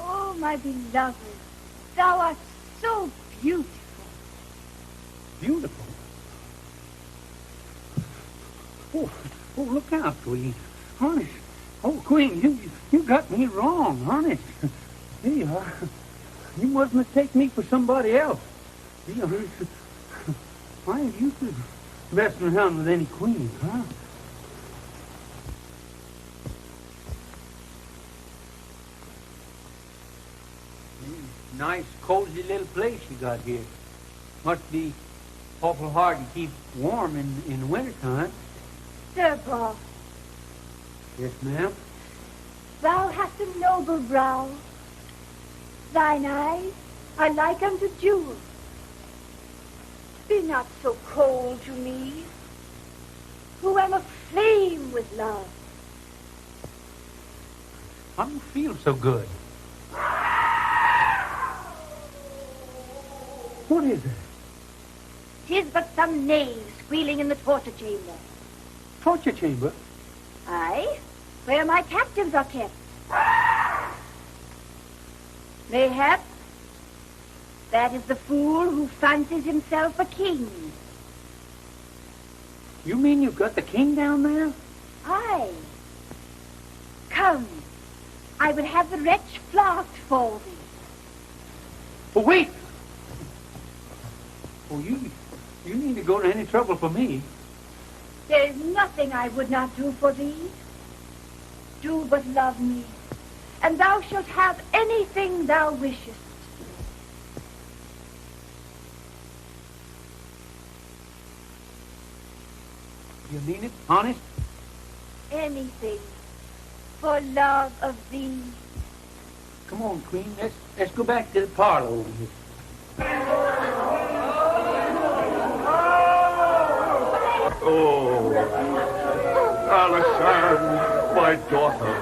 Oh, my beloved, thou art so beautiful. beautiful. Oh, look out, Queen. Honest. Oh, Queen, you got me wrong, honest. Here you are. You mustn't have taken me for somebody else. Why are you messing around with any queen, huh? Nice, cozy little place you got here. Must be awful hard to keep warm in the wintertime. Sir Boss, Yes, ma'am. thou hast a noble brow. Thine eyes are like unto jewels. Be not so cold to me, who am aflame with love. I don't feel so good. What is it? 'Tis but some knave squealing in the torture chamber. Torture chamber? Aye, where my captives are kept. Mayhap that is the fool who fancies himself a king. You mean you've got the king down there? Aye. Come, I would have the wretch flogged for thee. Oh, wait! Oh, you need to go to any trouble for me. There is nothing I would not do for thee. Do but love me, and thou shalt have anything thou wishest. You mean it? Honest? Anything for love of thee. Come on, Queen. Let's go back to the parlor over here. Oh, Alisande, my daughter,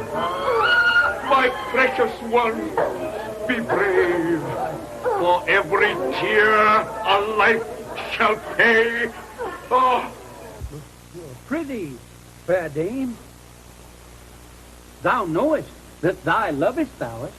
my precious one, be brave. For every tear a life shall pay. Oh, Prithee, fair dame, thou knowest that thy lovest thouest.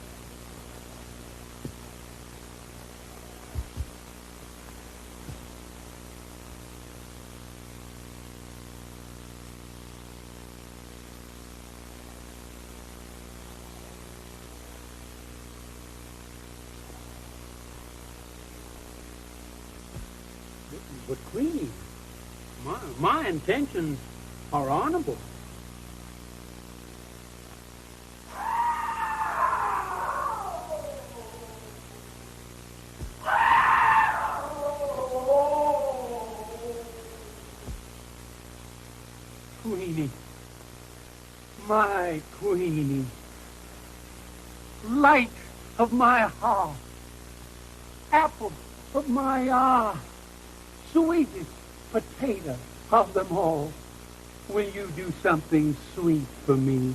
But Queen, my intentions are honorable. Queenie, my Queenie, light of my heart, apple of my eye, sweetest potato of them all. Will you do something sweet for me?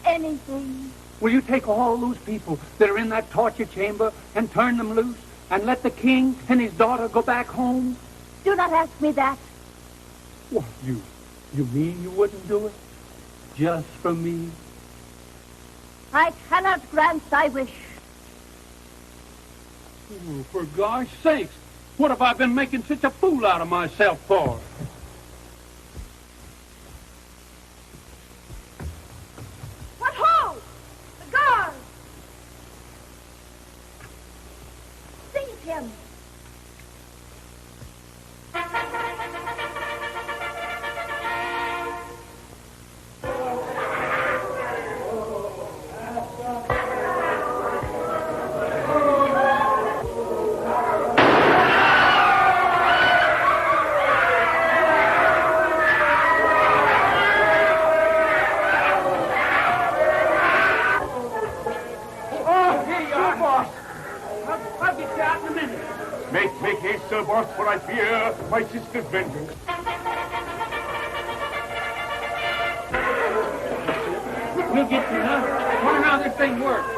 Anything. Will you take all those people that are in that torture chamber and turn them loose and let the king and his daughter go back home? Do not ask me that. What, you mean you wouldn't do it? Just for me? I cannot grant thy wish. Oh, for gosh sakes, what have I been making such a fool out of myself for? What ho! The guard! Seize him! Make haste, Sir Boss, for I fear my sister's vengeance. We'll get you, huh? Wonder how this thing works.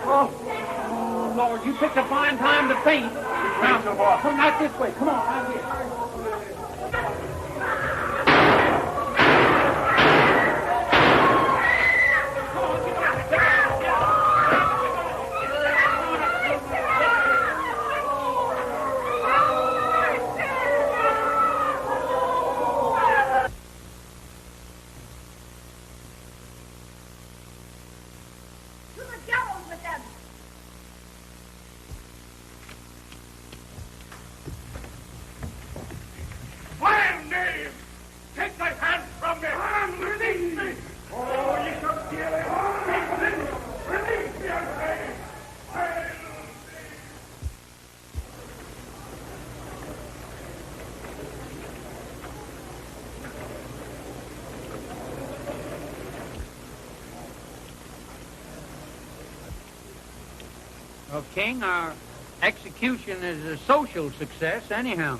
Oh, Lord, you picked a fine time to faint. Now, come right this way. Come on, right here. Well, King, our execution is a social success anyhow.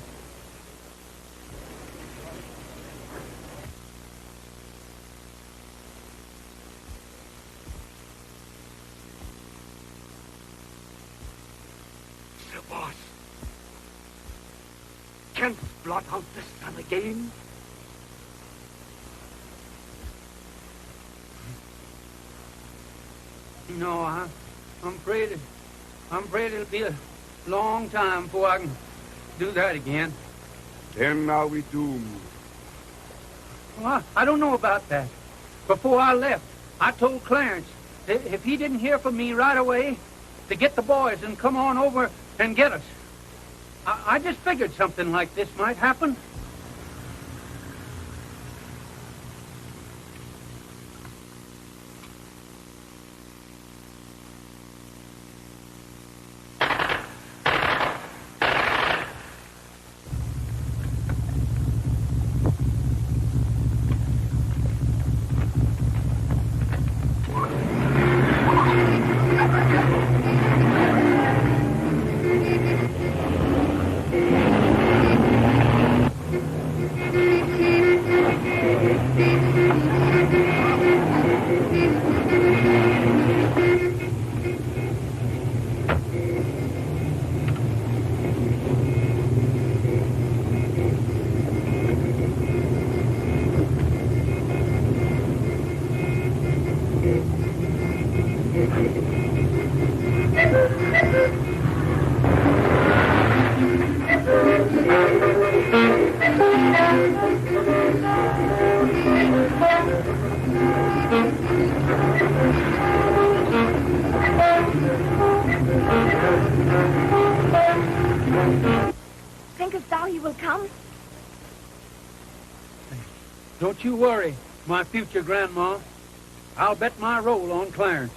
Sir Boss, can't blot out the sun again? No, I'm afraid it'll be a long time before I can do that again. Then are we doomed? Well, I don't know about that. Before I left, I told Clarence that if he didn't hear from me right away, to get the boys and come on over and get us. I just figured something like this might happen. Thinkest thou he will come? Don't you worry, my future grandma. I'll bet my roll on Clarence.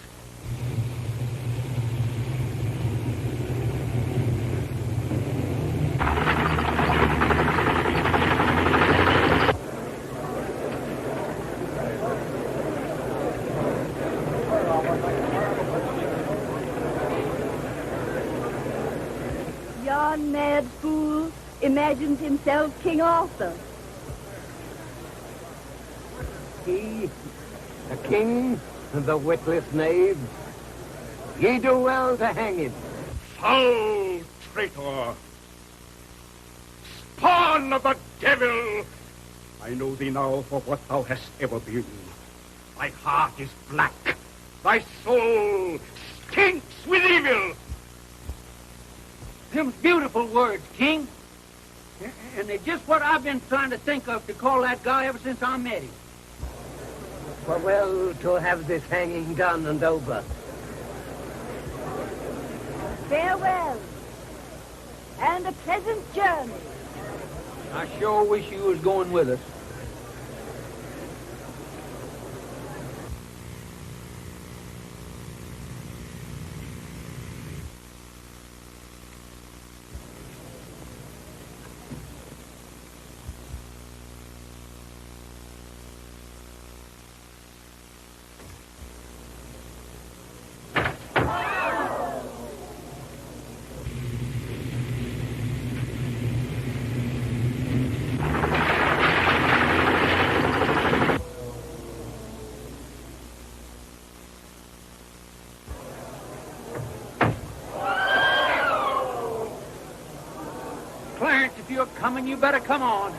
Yon mad fool imagines himself King Arthur. He, the king, the witless knave. Ye do well to hang him. Foul traitor! Spawn of the devil! I know thee now for what thou hast ever been. Thy heart is black. Thy soul stinks with evil. Them's beautiful words, King. And they're just what I've been trying to think of to call that guy ever since I met him. Well, to have this hanging done and over. Farewell, and a pleasant journey. I sure wish you was going with us. Clarence, if you're coming, you better come on.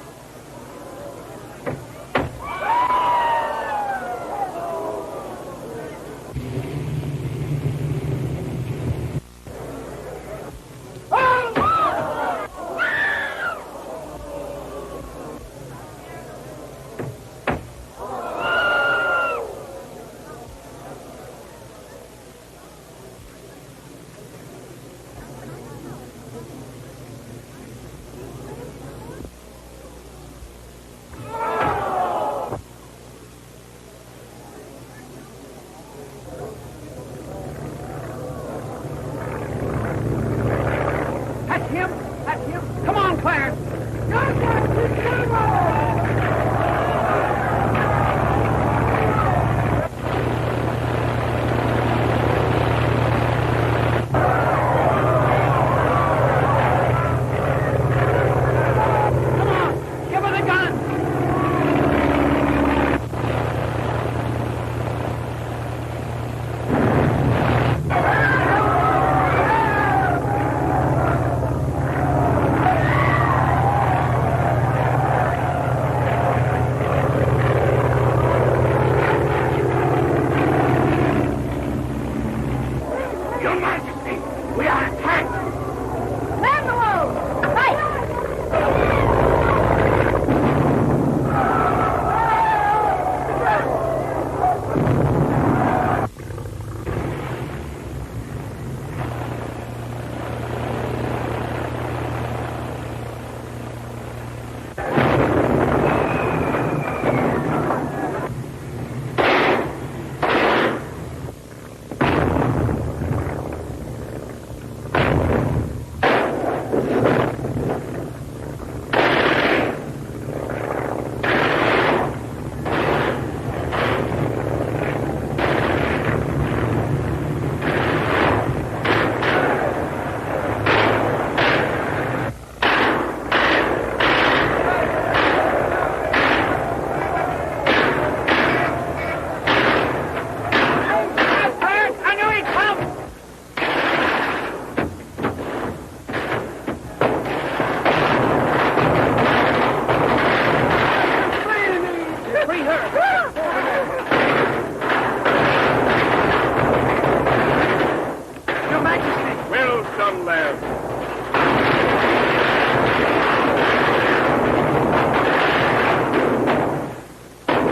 long live.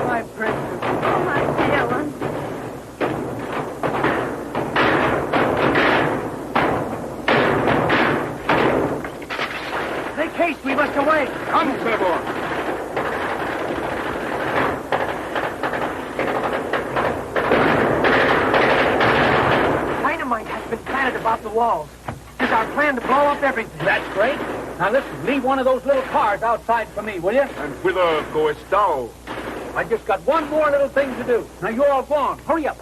My princess. Oh, my dear one. Make haste, we must away. Come, Sir Boss. Dynamite has been planted about the walls. It's our plan to blow up everything. That's great. Now listen, leave one of those little cars outside for me, will you? And whither goest thou? I just got one more little thing to do. Now you all go on. Hurry up.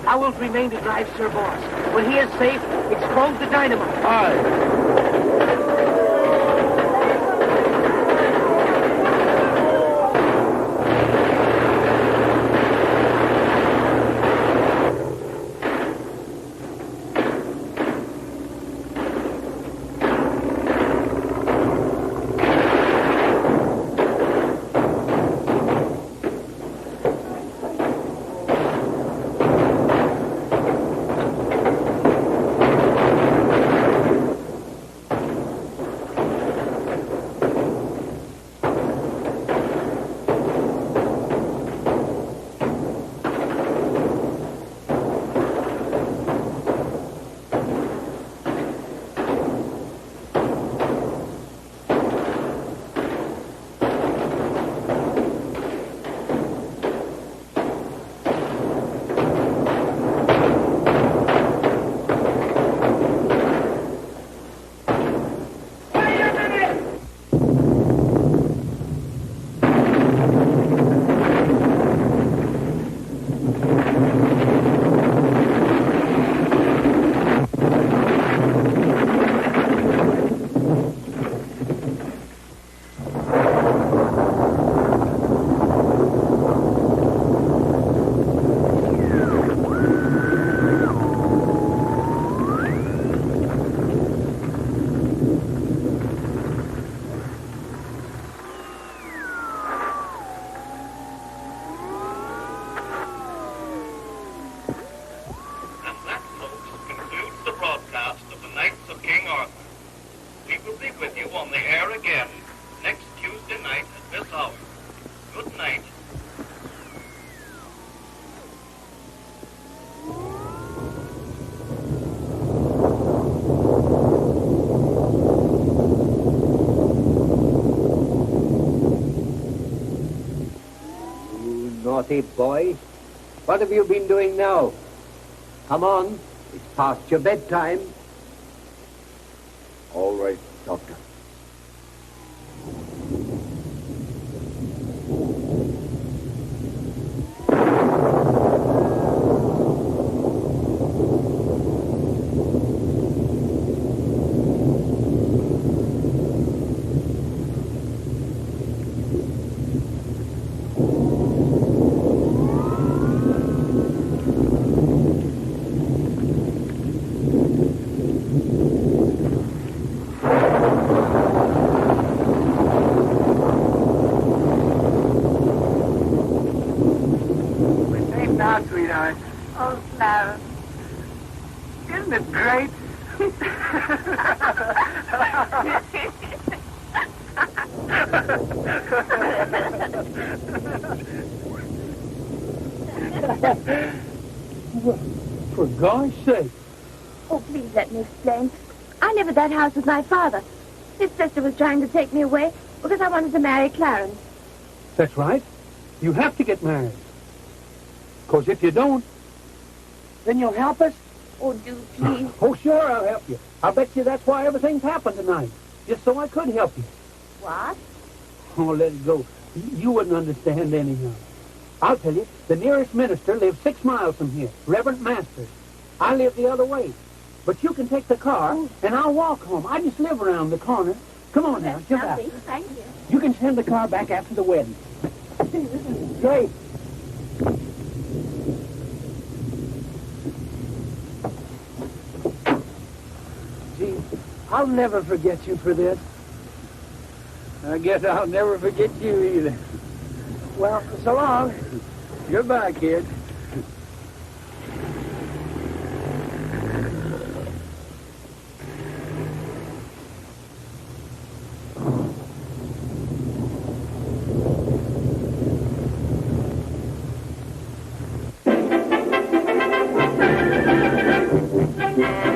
Thou wilt remain to drive Sir Boss. When he is safe, explode the dynamite. Aye. Naughty boy. What have you been doing now? Come on. It's past your bedtime. All right, Doctor. Oh, Clara. Isn't it great? Well, for gosh sake. Oh, please let me explain. I lived at that house with my father. His sister was trying to take me away because I wanted to marry Clarence. That's right. You have to get married. Because if you don't, then you'll help us? Oh, do please. Oh, sure, I'll help you. I'll bet you that's why everything's happened tonight. Just so I could help you. What? Oh, let it go. You wouldn't understand anyhow. I'll tell you, the nearest minister lives 6 miles from here, Reverend Masters. I live the other way. But you can take the car, and I'll walk home. I just live around the corner. Come on now, jump out. Thank you. You can send the car back after the wedding. Great. Gee, I'll never forget you for this. I guess I'll never forget you either. Well, so long. Goodbye, kid. Thank you.